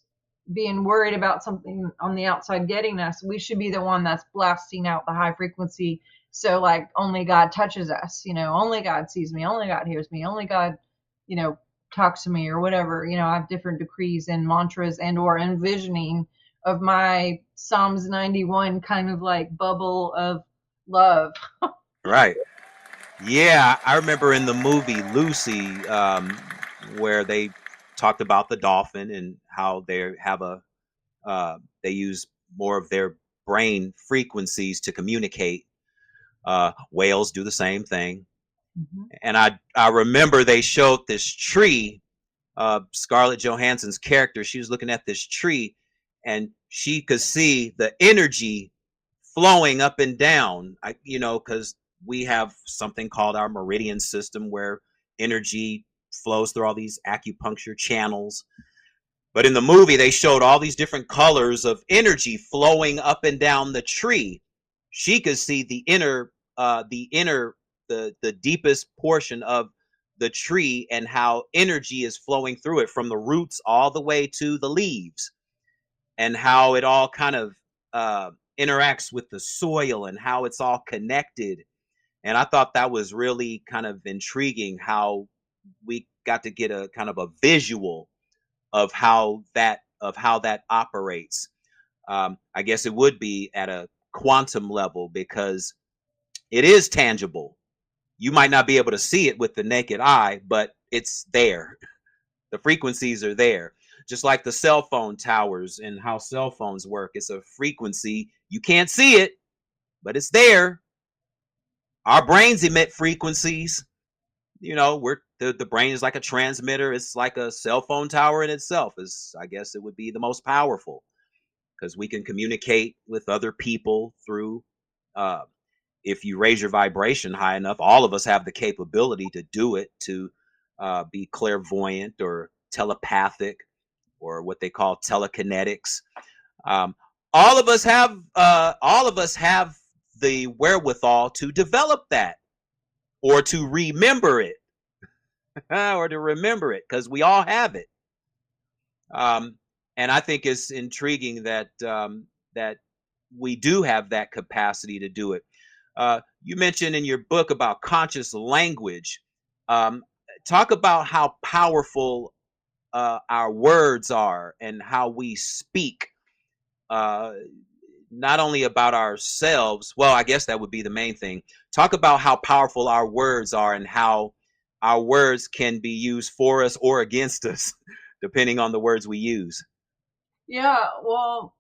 being worried about something on the outside getting us. We should be the one that's blasting out the high frequency. So, like, only God touches us, only God sees me, only God hears me, only God, you know, talks to me or whatever. I have different decrees and mantras and or envisioning of my Psalms 91 kind of like bubble of love. Right. Yeah, I remember in the movie Lucy, where they talked about the dolphin and how they have they use more of their brain frequencies to communicate. Whales do the same thing, Mm-hmm. and I remember they showed this tree. Scarlett Johansson's character, she was looking at this tree, and she could see the energy flowing up and down. Because we have something called our meridian system where energy flows through all these acupuncture channels. But in the movie, they showed all these different colors of energy flowing up and down the tree. She could see the deepest portion of the tree and how energy is flowing through it from the roots all the way to the leaves, and how it all kind of interacts with the soil and how it's all connected. And I thought that was really kind of intriguing how we got to get a kind of a visual of how that operates. I guess it would be at a quantum level because it is tangible. You might not be able to see it with the naked eye, but it's there. The frequencies are there. Just like the cell phone towers and how cell phones work. It's a frequency. You can't see it, but it's there. Our brains emit frequencies. The brain is like a transmitter. It's like a cell phone tower in itself. I guess it would be the most powerful because we can communicate with other people through uh, if you raise your vibration high enough. All of us have the capability to do it, to be clairvoyant or telepathic or what they call telekinetics. um, all of us have the wherewithal to develop that or to remember it or to remember it because we all have it. um, and I think it's intriguing that we do have that capacity to do it. You mentioned in your book about conscious language. Um, Talk about how powerful our words are and how we speak, uh, not only about ourselves. Well, I guess that would be the main thing. Talk about how powerful our words are and how our words can be used for us or against us, depending on the words we use. Yeah, well,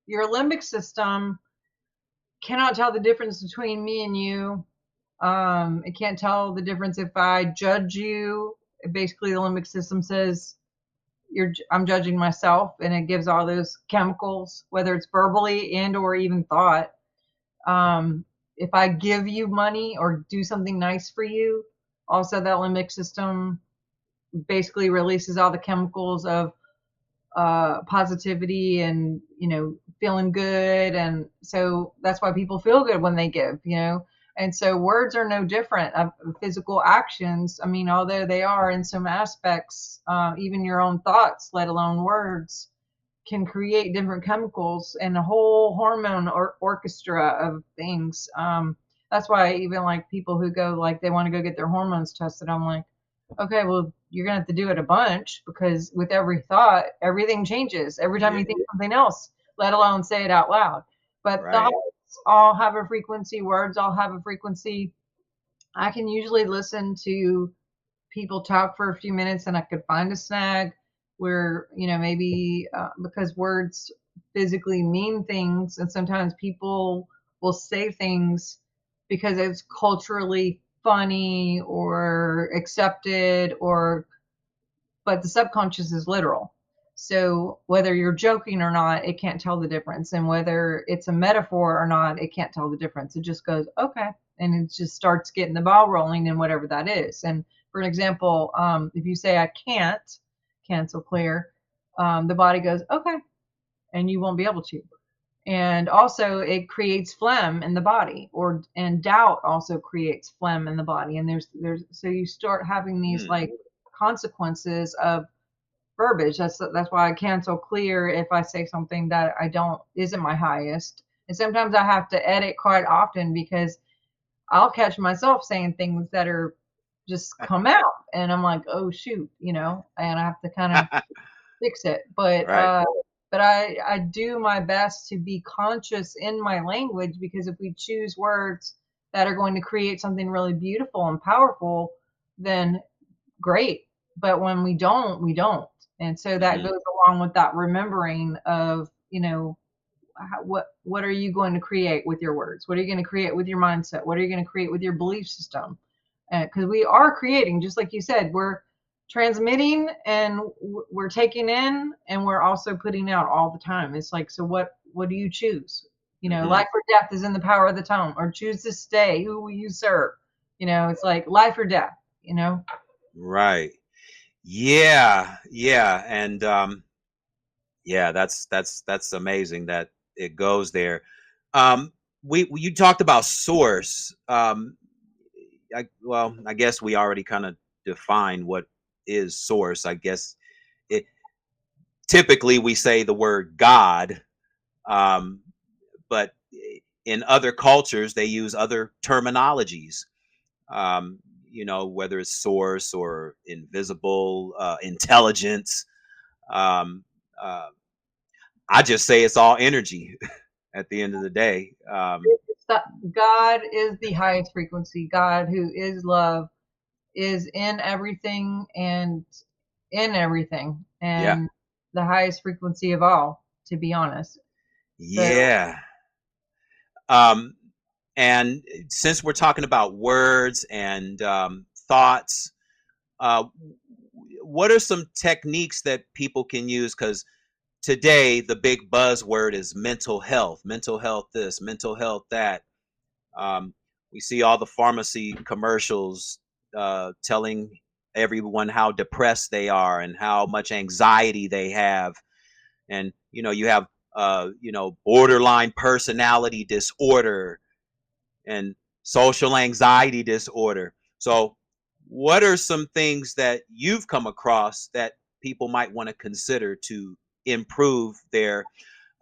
your limbic system cannot tell the difference between me and you. It can't tell the difference if I judge you. Basically, the limbic system says I'm judging myself, and it gives all those chemicals, whether it's verbally and or even thought. If I give you money or do something nice for you, also that limbic system basically releases all the chemicals of positivity and feeling good, and so that's why people feel good when they give. And so words are no different of physical actions. I mean, although they are in some aspects, even your own thoughts, let alone words, can create different chemicals and a whole hormone or orchestra of things. That's why even like people who go like they want to go get their hormones tested, I'm like, okay, well, you're gonna have to do it a bunch because with every thought, everything changes. Every time Yeah. you think something else, let alone say it out loud. But Right. thoughts all have a frequency, words all have a frequency. I can usually listen to people talk for a few minutes and I could find a snag where, maybe because words physically mean things, and sometimes people will say things because it's culturally funny or accepted, or but the subconscious is literal. So whether you're joking or not, it can't tell the difference. And whether it's a metaphor or not, it can't tell the difference. It just goes, okay. And it just starts getting the ball rolling in whatever that is. And for an example, if you say, I can't cancel clear, the body goes, okay. And you won't be able to. And also it creates phlegm in the body, or and doubt also creates phlegm in the body. And there's so you start having these Mm. like consequences of verbiage. That's why I cancel clear if I say something that I don't isn't my highest. And sometimes I have to edit quite often because I'll catch myself saying things that are just come out, and I'm like, oh shoot, and I have to kind of fix it. Right. But I do my best to be conscious in my language, because if we choose words that are going to create something really beautiful and powerful, then great. But when we don't, we don't. And so that Hmm. goes along with that remembering of, what are you going to create with your words? What are you going to create with your mindset? What are you going to create with your belief system? Because we are creating, just like you said, we're transmitting and we're taking in, and we're also putting out all the time. It's like, so what do you choose? Hmm. Life or death is in the power of the tongue, or choose to stay. Who will you serve? It's like life or death. Right. Yeah. Yeah. And yeah, that's amazing that it goes there. Um, you talked about source. I guess we already kind of defined what is source. I guess it typically we say the word God, um, but in other cultures they use other terminologies. Um, whether it's source or invisible intelligence. Um, uh, I just say it's all energy at the end of the day. God is the highest frequency. God, who is love, is in everything and in everything, Yeah. and the highest frequency of all, to be honest. So, Yeah. Um, and since we're talking about words and thoughts, uh, what are some techniques that people can use? Because today the big buzzword is mental health this, mental health that. Um, we see all the pharmacy commercials telling everyone how depressed they are and how much anxiety they have. And, you have, borderline personality disorder and social anxiety disorder. So, what are some things that you've come across that people might want to consider to improve their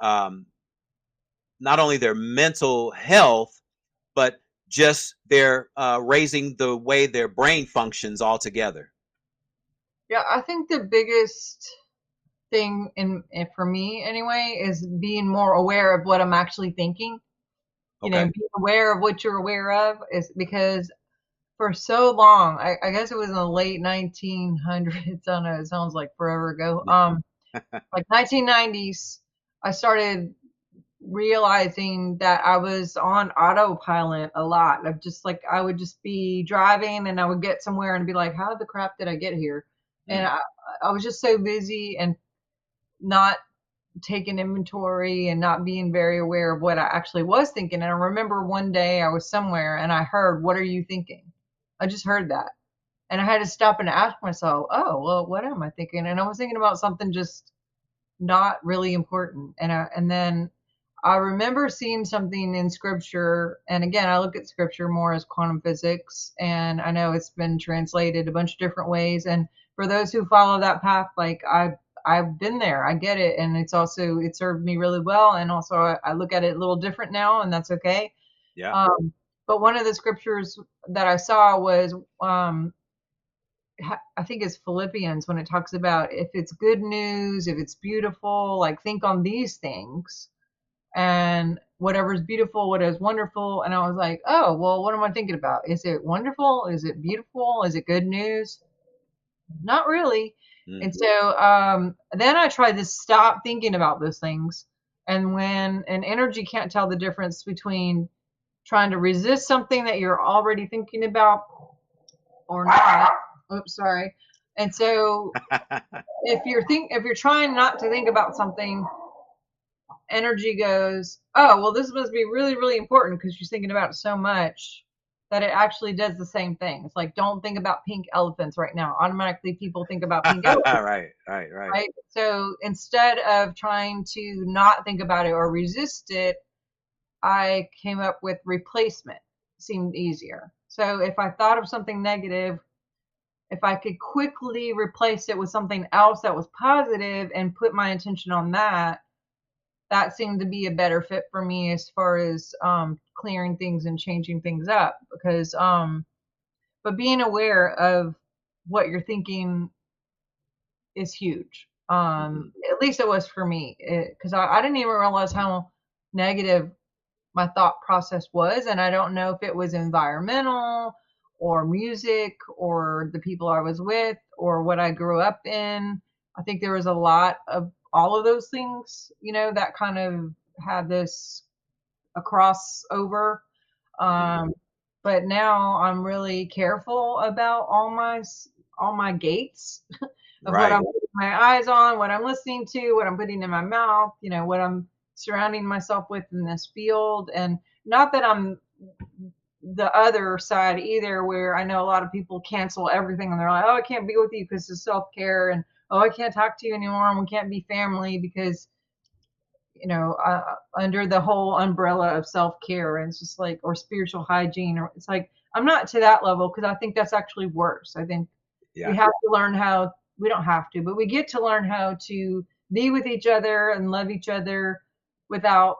um, not only their mental health, but just their raising the way their brain functions altogether? yeah, I think the biggest thing for me anyway is being more aware of what I'm actually thinking. Okay. Being aware of what you're aware of, is because for so long, I guess it was in the late 1900s. I don't know, it sounds like forever ago. Like 1990s, I started realizing that I was on autopilot a lot. Of just like, I would just be driving and I would get somewhere and be like, how the crap did I get here? And Mm. I was just so busy and not taking inventory and not being very aware of what I actually was thinking. And I remember one day I was somewhere and I heard, what are you thinking? I just heard that. And I had to stop and ask myself, oh, well, what am I thinking? And I was thinking about something just not really important. And then I remember seeing something in scripture. And again, I look at scripture more as quantum physics, and I know it's been translated a bunch of different ways. And for those who follow that path, like I've been there, I get it. And it served me really well. And also I look at it a little different now, and that's okay. Yeah. Um, but one of the scriptures that I saw was, I think it's Philippians, when it talks about, if it's good news, if it's beautiful, like think on these things, and whatever's beautiful, what is wonderful. And I was like, oh, well, what am I thinking about? Is it wonderful? Is it beautiful? Is it good news? Not really. Mm. And so then I tried to stop thinking about those things. And when an energy can't tell the difference between trying to resist something that you're already thinking about or not. Oops, sorry. And so if you're trying not to think about something, energy goes, oh, well, this must be really, really important because she's thinking about it so much. that it actually does the same thing. It's like, don't think about pink elephants right now. Automatically, people think about pink elephants, Right, right, right. right? So instead of trying to not think about it or resist it, I came up with replacement. Seemed easier. So if I thought of something negative, if I could quickly replace it with something else that was positive and put my attention on that, that seemed to be a better fit for me as far as clearing things and changing things up. Because, but being aware of what you're thinking is huge. Hmm. At least it was for me, because I didn't even realize how negative my thought process was, and I don't know if it was environmental or music or the people I was with or what I grew up in. I think there was a lot of all of those things, that kind of had this a crossover. Hmm. Um, but now I'm really careful about all my gates of what I'm Right. putting my eyes on, what I'm listening to, what I'm putting in my mouth, what I'm surrounding myself with in this field. And not that I'm the other side either, where I know a lot of people cancel everything and they're like, oh, I can't be with you because it's self care. And oh, I can't talk to you anymore. And we can't be family because, under the whole umbrella of self care. And it's just like, or spiritual hygiene, or it's like, I'm not to that level because I think that's actually worse. I think we Yeah. have to learn how, we don't have to, but we get to learn how to be with each other and love each other without,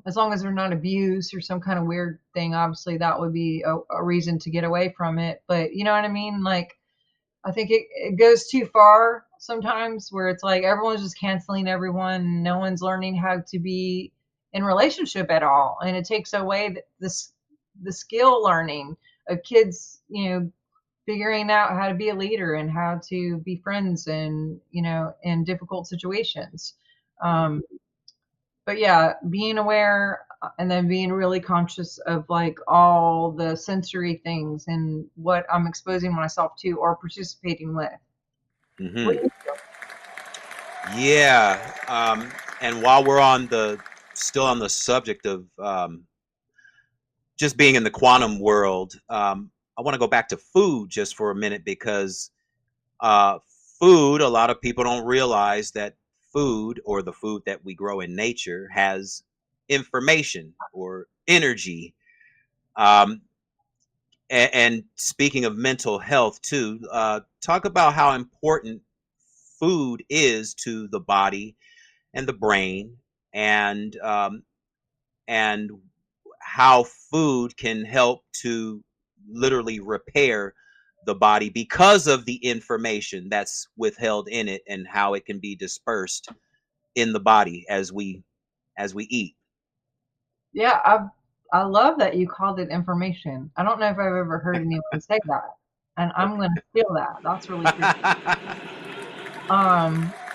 as long as they're not abused or some kind of weird thing. Obviously, that would be a reason to get away from it. But you know what I mean? Like, I think it goes too far sometimes where it's like everyone's just canceling everyone. No one's learning how to be in relationship at all. And it takes away the skill learning of kids, figuring out how to be a leader and how to be friends and, in difficult situations. Um, but yeah, being aware and then being really conscious of like all the sensory things and what I'm exposing myself to or participating with. What Hmm. do you Yeah. And while we're still on the subject of just being in the quantum world, I want to go back to food just for a minute because uh, food, a lot of people don't realize that food or the food that we grow in nature has information or energy. Um, and speaking of mental health, too, talk about how important food is to the body and the brain, and and how food can help to literally repair the body because of the information that's withheld in it and how it can be dispersed in the body as we eat. Yeah, I love that you called it information. I don't know if I've ever heard anyone say that, and I'm Okay. going to steal that. That's really cool.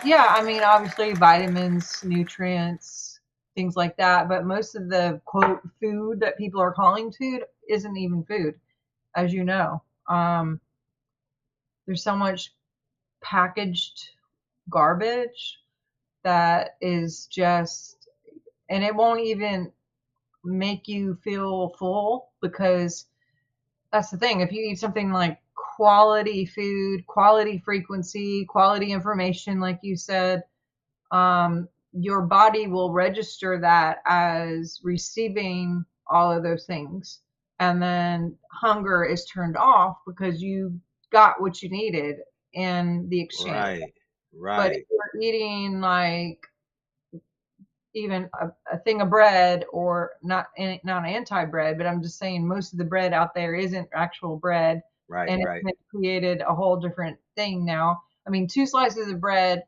Yeah, I mean, obviously vitamins, nutrients, things like that, but most of the quote food that people are calling food isn't even food, as you know. Um, there's so much packaged garbage that is just, and it won't even make you feel full because that's the thing. If you eat something like quality food, quality frequency, quality information, like you said, your body will register that as receiving all of those things. And then hunger is turned off because you got what you needed in the exchange. Right, But if right, you're eating like even a thing of bread, or not anti-bread, but I'm just saying most of the bread out there isn't actual bread, right, and right, it's created a whole different thing now. I mean, two slices of bread,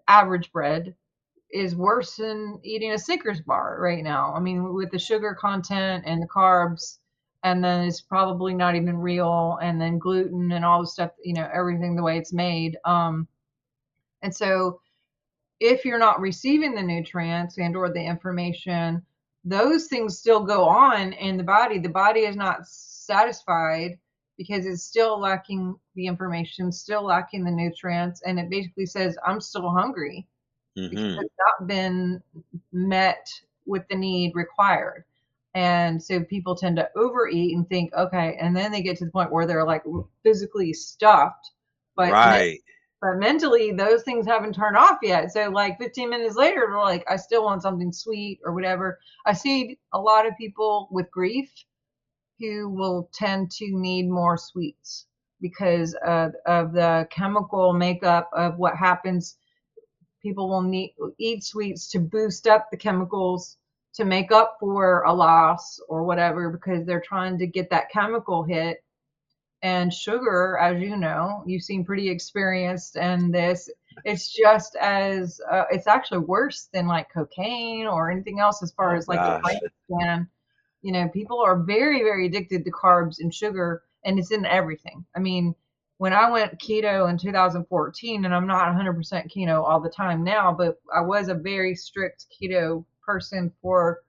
average bread, is worse than eating a Snickers bar right now. I mean, with the sugar content and the carbs, and then it's probably not even real, and then gluten and all the stuff, everything the way it's made. And so if you're not receiving the nutrients and or the information, those things still go on in the body. The body is not satisfied because it's still lacking the information, still lacking the nutrients, and it basically says, I'm still hungry because mm-hmm, it's not been met with the need required. And so people tend to overeat and think, okay, and then they get to the point where they're like physically stuffed, but Right. but mentally those things haven't turned off yet. So like 15 minutes later, they're like, I still want something sweet or whatever. I see a lot of people with grief who will tend to need more sweets because of the chemical makeup of what happens. People will need eat sweets to boost up the chemicals to make up for a loss or whatever because they're trying to get that chemical hit. And sugar, as you know, you seem pretty experienced in this. It's just as it's actually worse than like cocaine or anything else as far Oh as like the gosh. lifespan. People are very, very addicted to carbs and sugar, and it's in everything. I mean, when I went keto in 2014, and I'm not 100% keto all the time now, but I was a very strict keto person for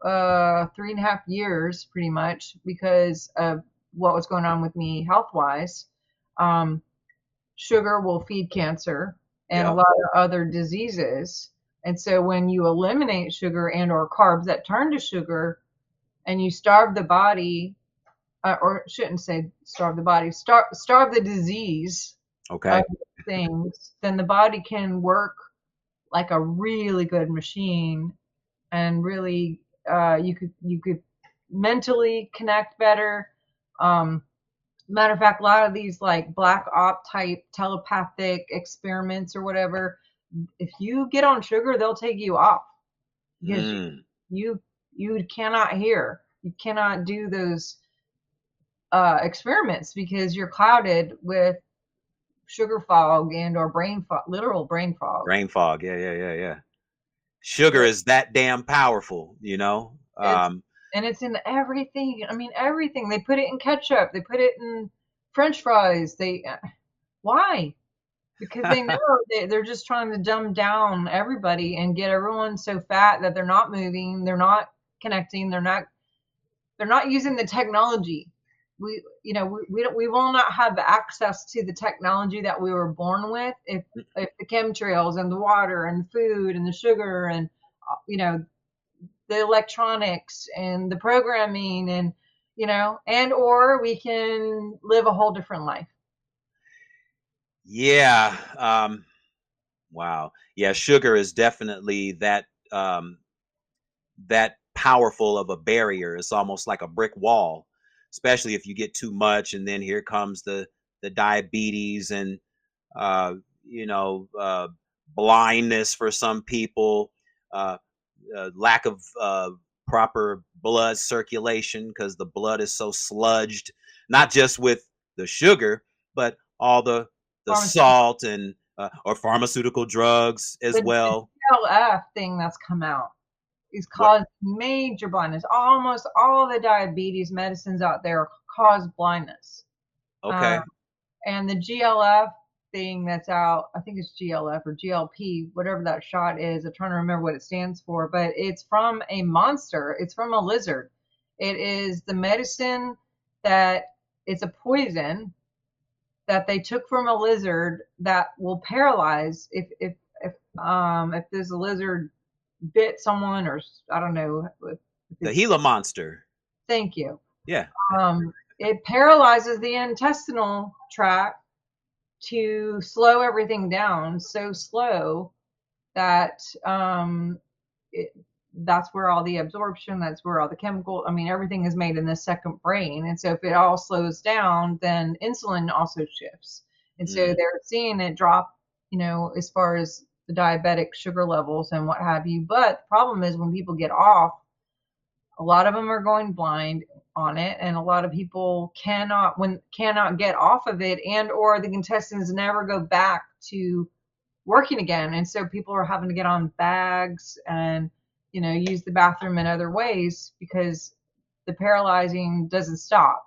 3.5 years pretty much because of what was going on with me health wise. Um, Sugar will feed cancer and a Yep. lot of other diseases. And so when you eliminate sugar and or carbs that turn to sugar and you starve the body, or shouldn't say starve the body, starve the disease of Okay. things, then the body can work like a really good machine and really you could mentally connect better. Matter of fact, a lot of these like black op type telepathic experiments or whatever, if you get on sugar, they'll take you off because Mm. you you cannot hear, you cannot do those experiments because you're clouded with sugar fog and or brain fog, literal brain fog. Brain fog. Yeah, yeah, yeah, yeah. Sugar It, is that damn powerful, you know? it's and it's in everything. I mean, everything. They put it in ketchup. They put it in French fries. Why? Because they know they're just trying to dumb down everybody and get everyone so fat that they're not moving, they're not connecting, they're not using the technology. We will not have access to the technology that we were born with if the chemtrails and the water and the food and the sugar and you know the electronics and the programming and and or we can live a whole different life. Yeah. Wow. Yeah, sugar is definitely that powerful of a barrier. It's almost like a brick wall, especially if you get too much, and then here comes the diabetes and uh, you know blindness for some people, uh, lack of proper blood circulation because the blood is so sludged, not just with the sugar, but all the Pharmaceutical, salt and or pharmaceutical drugs as the well. GLF thing that's come out is What? caused major blindness. Almost all the diabetes medicines out there cause blindness. Um, Okay. and the GLF thing that's out, I think it's GLF or GLP, whatever that shot is. I'm trying to remember what it stands for, but it's from a monster. It's from a lizard. It is the medicine that it's a poison that they took from a lizard that will paralyze if there's a lizard bit someone or I don't know if The it's Gila monster. thank you. Yeah. It paralyzes the intestinal tract to slow everything down so slow that it, that's where all the absorption, that's where all the chemical, I mean, everything is made in the second brain. And so if it all slows down, then insulin also shifts. And so Mm. they're seeing it drop, as far as the diabetic sugar levels and what have you. But the problem is when people get off, a lot of them are going blind on it, and a lot of people cannot get off of it, and or the intestines never go back to working again. And so people are having to get on bags and use the bathroom in other ways because the paralyzing doesn't stop.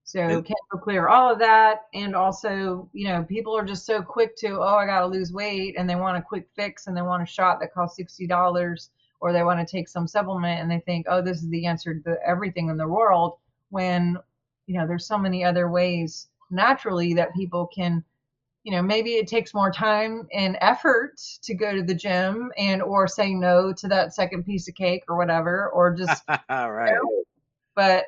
So And chemical clear all of that. And also, people are just so quick to, oh, I got to lose weight, and they want a quick fix and they want a shot that costs $60, or they want to take some supplement and they think, oh, this is the answer to everything in the world, when there's so many other ways naturally that people can maybe it takes more time and effort to go to the gym and or say no to that second piece of cake or whatever, or just, Right. but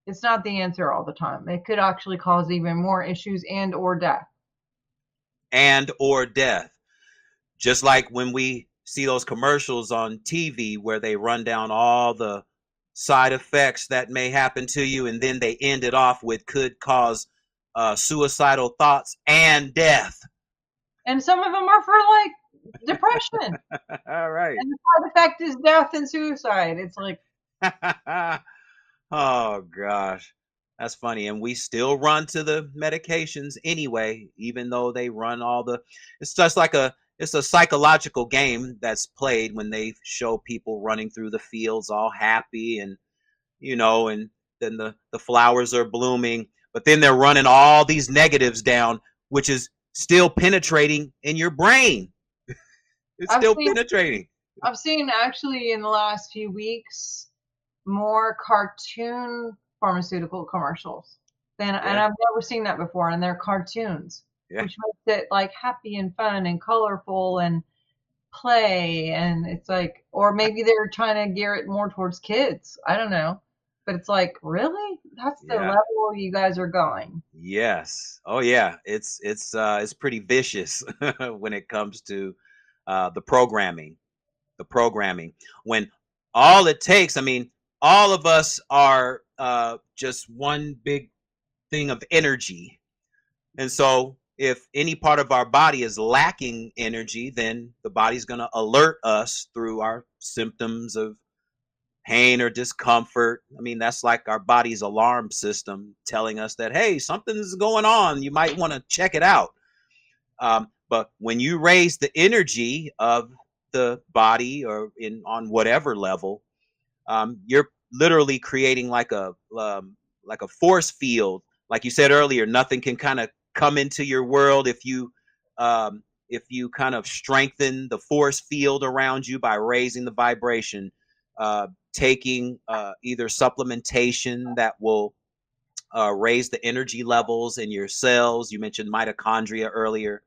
it's not the answer all the time. It could actually cause even more issues and or death. And or death. Just like when we see those commercials on TV where they run down all the side effects that may happen to you, and then they end it off with could cause suicidal thoughts and death. And some of them are for like depression. All right. And the side effect is death and suicide. It's like, Oh gosh, that's funny. And we still run to the medications anyway, even though they run all the. It's just like it's a psychological game that's played when they show people running through the fields all happy, and and then the flowers are blooming, but then they're running all these negatives down, which is still penetrating in your brain. It's I've still seen penetrating. I've seen actually in the last few weeks more cartoon pharmaceutical commercials than, and Yeah, I've never seen that before, and they're cartoons, yeah, which makes it like happy and fun and colorful and play, and it's like, or maybe they're trying to gear it more towards kids. I don't know, but it's like, really, that's the yeah. level you guys are going. Yes. Oh yeah. It's pretty vicious when it comes to the programming. The programming. When all it takes, I mean, all of us are just one big thing of energy. And so if any part of our body is lacking energy, then the body's going to alert us through our symptoms of pain or discomfort. I mean, that's like our body's alarm system telling us that, hey, something's going on. You might want to check it out. But when you raise the energy of the body or on whatever level, you're literally creating like a force field. Like you said earlier, nothing can kind of come into your world if you kind of strengthen the force field around you by raising the vibration, taking either supplementation that will raise the energy levels in your cells. You mentioned mitochondria earlier,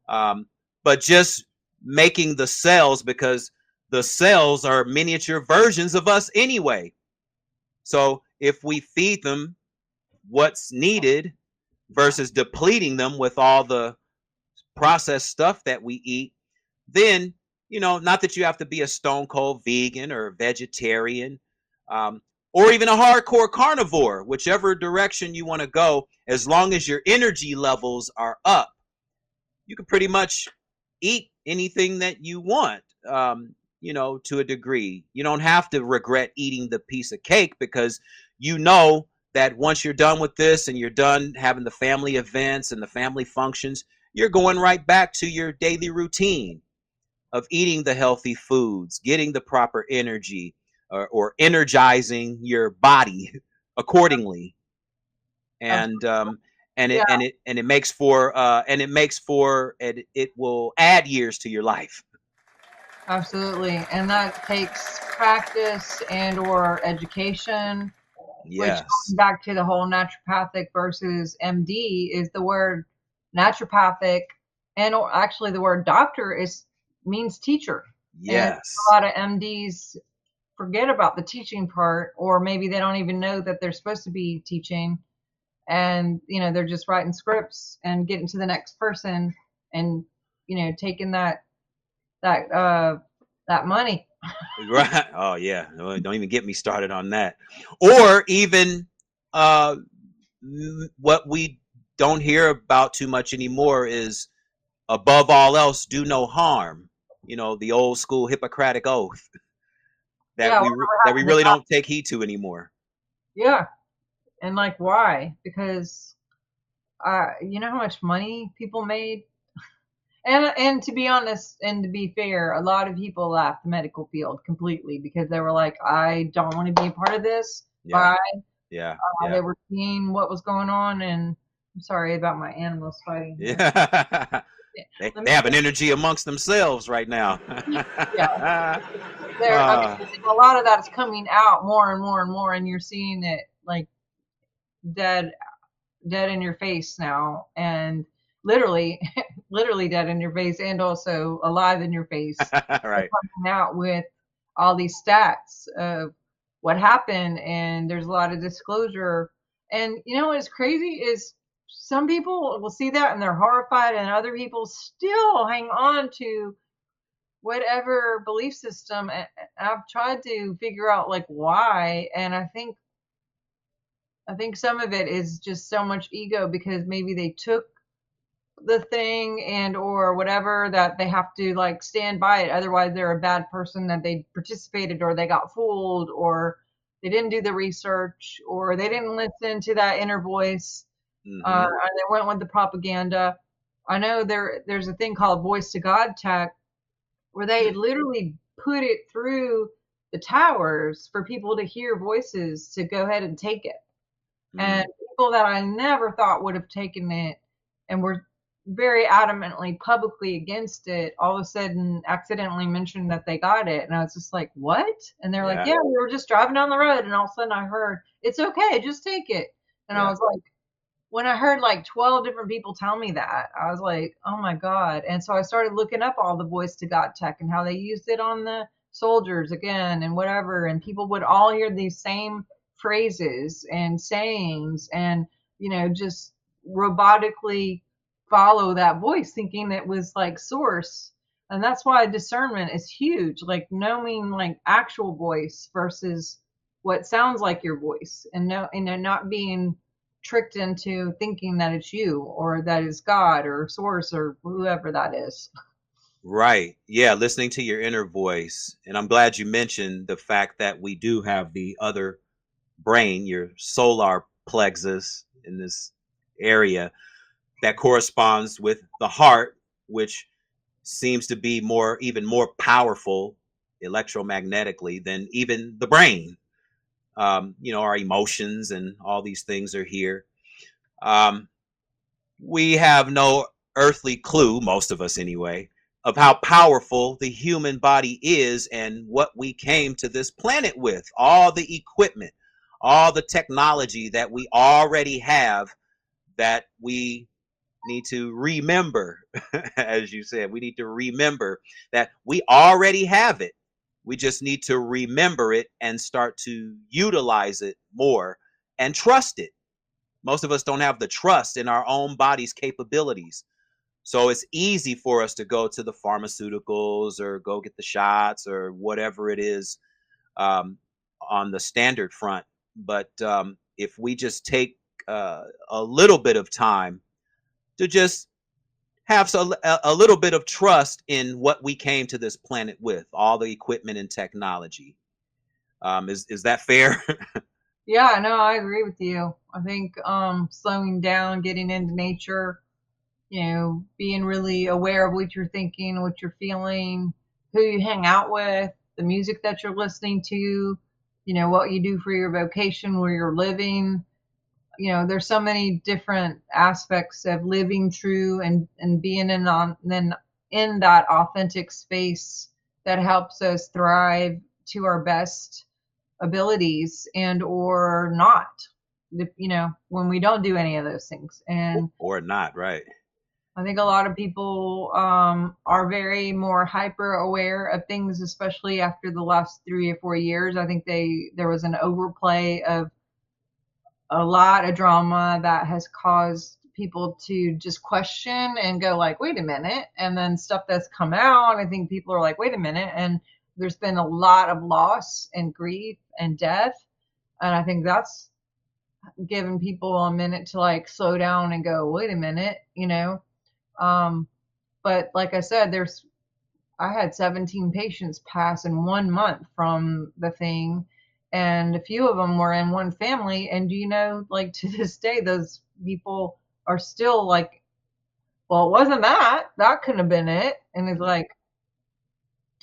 but just making the cells, because the cells are miniature versions of us anyway. So if we feed them what's needed versus depleting them with all the processed stuff that we eat, then, not that you have to be a stone cold vegan or vegetarian, um, or even a hardcore carnivore, whichever direction you want to go, as long as your energy levels are up, you can pretty much eat anything that you want, to a degree. You don't have to regret eating the piece of cake, because you know that once you're done with this and you're done having the family events and the family functions, you're going right back to your daily routine of eating the healthy foods, getting the proper energy, or energizing your body accordingly. And Yeah, it makes for it will add years to your life. absolutely. And that takes practice and or education, which Yes. going back to the whole naturopathic versus MD is the word naturopathic, and or actually the word doctor is means teacher. And a Yes. lot of MDs forget about the teaching part, or maybe they don't even know that they're supposed to be teaching, and they're just writing scripts and getting to the next person, and taking that that money. Right. Oh yeah. Don't even get me started on that. Or even uh what we don't hear about too much anymore is, above all else, do no harm. The old school Hippocratic oath Yeah, whatever that we happened to really that? don't take heed to anymore. Yeah, and like, why? Because you know how much money people made. And to be honest and to be fair, a lot of people left the medical field completely because they were like, I don't want to be a part of this. Yeah. Bye. Yeah. They Yeah. were seeing what was going on, and I'm sorry about my animals fighting here. Yeah. Let They me have an energy amongst themselves right now. Yeah, there. I uh, mean, a lot of that's coming out more and more and more, and you're seeing it like dead dead in your face now, and literally, literally dead in your face, and also alive in your face. They're Right. coming out with all these stats of what happened, and there's a lot of disclosure. And you know what's crazy is some people will see that and they're horrified, and other people still hang on to whatever belief system. And I've tried to figure out like why, and I think some of it is just so much ego because maybe they took the thing and or whatever that they have to like stand by it, otherwise they're a bad person, that they participated or they got fooled or they didn't do the research or they didn't listen to that inner voice, Hmm. and they went with the propaganda. I know there's a thing called voice to God tech where they literally put it through the towers for people to hear voices to go ahead and take it. And Mm. people that I never thought would have taken it and were very adamantly publicly against it, all of a sudden accidentally mentioned that they got it. And I was just like, what? And they're like, Yeah. yeah, we were just driving down the road. And all of a sudden I heard, it's okay, just take it. And I Yeah. was like, when I heard like 12 different people tell me that, I was like, oh my God. And so I started looking up all the voice to God tech and how they used it on the soldiers again and whatever. And people would all hear these same phrases and sayings and, just robotically follow that voice thinking it was like source. And that's why discernment is huge, like knowing like actual voice versus what sounds like your voice, and no, not being tricked into thinking that it's you or that is God or source or whoever that is. Right. Yeah. Listening to your inner voice. And I'm glad you mentioned the fact that we do have the other brain, your solar plexus in this area that corresponds with the heart, which seems to be even more powerful electromagnetically than even the brain. Our emotions and all these things are here. Um, we have no earthly clue, most of us anyway, of how powerful the human body is and what we came to this planet with. All the equipment, all the technology that we already have that we need to remember, as you said, we need to remember that we already have it. We just need to remember it and start to utilize it more and trust it. Most of us don't have the trust in our own body's capabilities. So it's easy for us to go to the pharmaceuticals or go get the shots or whatever it is, um, on the standard front. But if we just take a little bit of time to just have a little bit of trust in what we came to this planet with, all the equipment and technology. Is that fair? Yeah, no, I agree with you. I think slowing down, getting into nature, being really aware of what you're thinking, what you're feeling, who you hang out with, the music that you're listening to, what you do for your vocation, where you're living. There's so many different aspects of living true and being in that authentic space that helps us thrive to our best abilities and or not, when we don't do any of those things. And Or not, right? I think a lot of people are very more hyper aware of things, especially after the last 3 or 4 years. I think there was an overplay of a lot of drama that has caused people to just question and go like, wait a minute. And then stuff that's come out, I think people are like, wait a minute. And there's been a lot of loss and grief and death. And I think that's given people a minute to like slow down and go, wait a minute. Um, but like I said, I had 17 patients pass in 1 month from the thing, and a few of them were in one family. And do you know, like to this day, those people are still like, well, it wasn't that. That couldn't have been it. And it's like,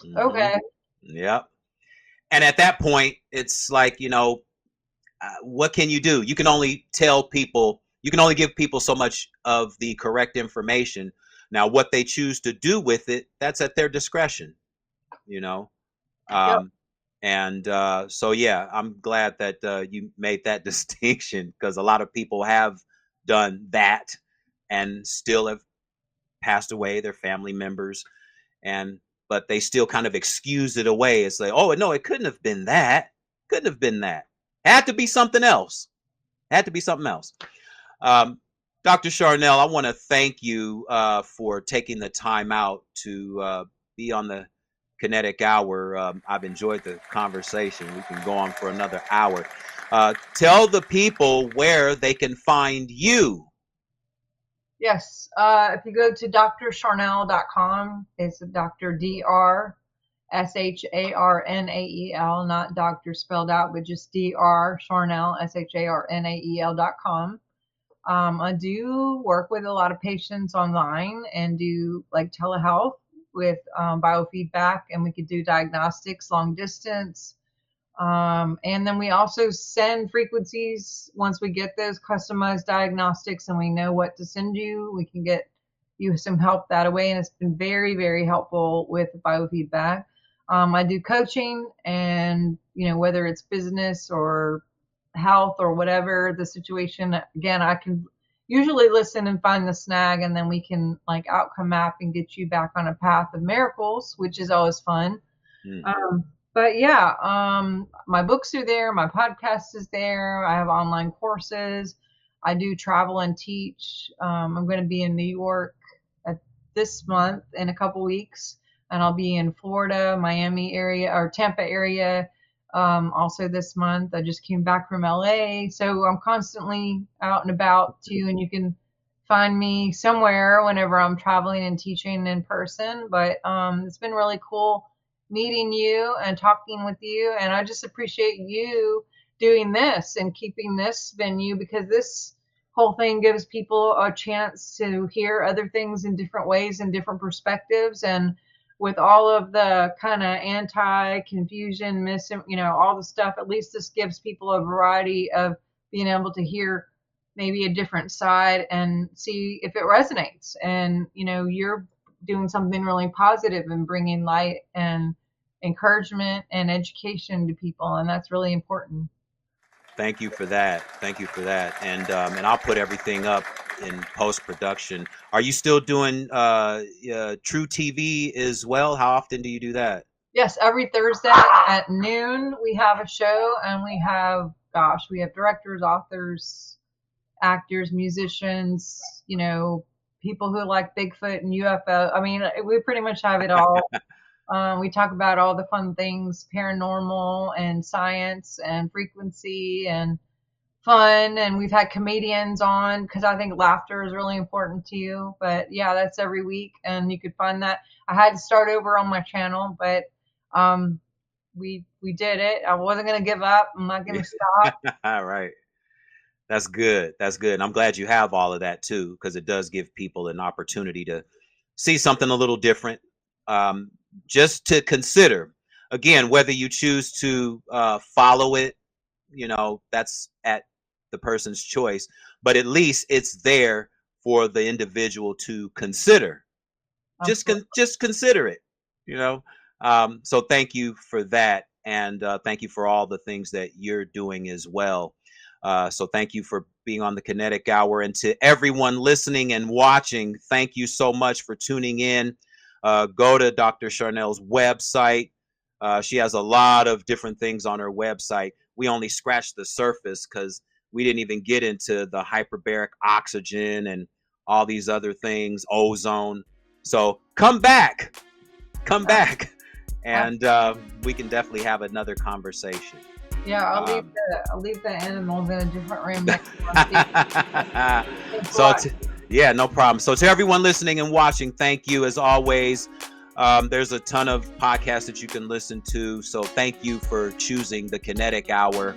Mm-hmm. okay, Yep. And at that point, it's like, what can you do? You can only you can only give people so much of the correct information. Now, what they choose to do with it, that's at their discretion, you know? yep, Um, and so, yeah, I'm glad that you made that distinction because a lot of people have done that and still have passed away, their family members, but they still kind of excuse it away. It's like, oh no, it couldn't have been that. Couldn't have been that. Had to be something else. Had to be something else. Dr. Sharnael, I want to thank you for taking the time out to be on the Kinetic Hour. I've enjoyed the conversation. We can go on for another hour. Tell the people where they can find you. Yes. If you go to drsharnael.com, it's Dr. Sharnael, not doctor spelled out, but just Dr. Sharnael, Sharnael.com. I do work with a lot of patients online and do like telehealth with biofeedback, and we could do diagnostics long distance. And then we also send frequencies once we get those customized diagnostics and we know what to send you. We can get you some help that way, and it's been very, very helpful with biofeedback. I do coaching, and whether it's business or health or whatever the situation, again, I can usually listen and find the snag, and then we can like outcome map and get you back on a path of miracles, which is always fun. But yeah, my books are there, my podcast is there, I have online courses, I do travel and teach. I'm going to be in New York this month in a couple weeks, and I'll be in Florida, Miami area, or Tampa area also this month. I just came back from LA, so I'm constantly out and about too, and you can find me somewhere whenever I'm traveling and teaching in person. But it's been really cool meeting you and talking with you, and I just appreciate you doing this and keeping this venue, because this whole thing gives people a chance to hear other things in different ways and different perspectives. And with all of the kind of anti-confusion, all the stuff, at least this gives people a variety of being able to hear maybe a different side and see if it resonates. And, you're doing something really positive and bringing light and encouragement and education to people, and that's really important. Thank you for that. Thank you for that. And I'll put everything up in post-production. Are you still doing True TV as well? How often do you do that? Yes, every Thursday at noon we have a show, and we have directors, authors, actors, musicians, people who like Bigfoot and UFO. I mean, we pretty much have it all. We talk about all the fun things, paranormal and science and frequency and fun. And we've had comedians on, because I think laughter is really important to you. But yeah, that's every week, and you could find that. I had to start over on my channel, but we did it. I wasn't going to give up. I'm not going to stop. All right. That's good. That's good. And I'm glad you have all of that too, because it does give people an opportunity to see something a little different. Just to consider, again, whether you choose to follow it, that's at the person's choice, but at least it's there for the individual to consider. Just consider it, so thank you for that. And thank you for all the things that you're doing as well. So thank you for being on the Kinetic Hour, and to everyone listening and watching, thank you so much for tuning in. Go to Dr. Sharnael's website. She has a lot of different things on her website. We only scratched the surface because we didn't even get into the hyperbaric oxygen and all these other things, ozone. So come back, and we can definitely have another conversation. Yeah, I'll leave the animals in a different room next month. Yeah, no problem. So to everyone listening and watching, thank you as always. There's a ton of podcasts that you can listen to. So thank you for choosing the Kinetic Hour.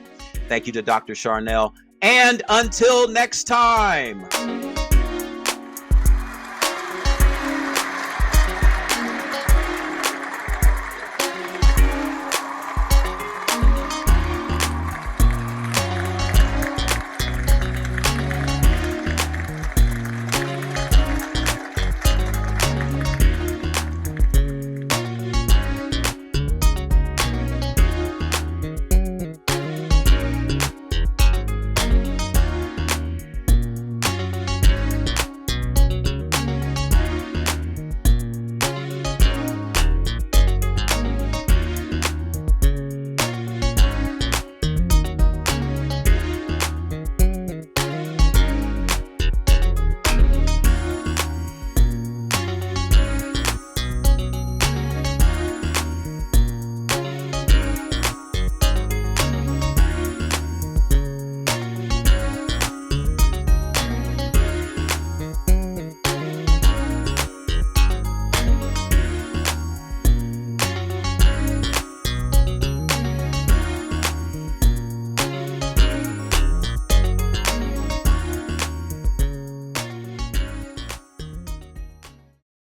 Thank you to Dr. Sharnael. And until next time.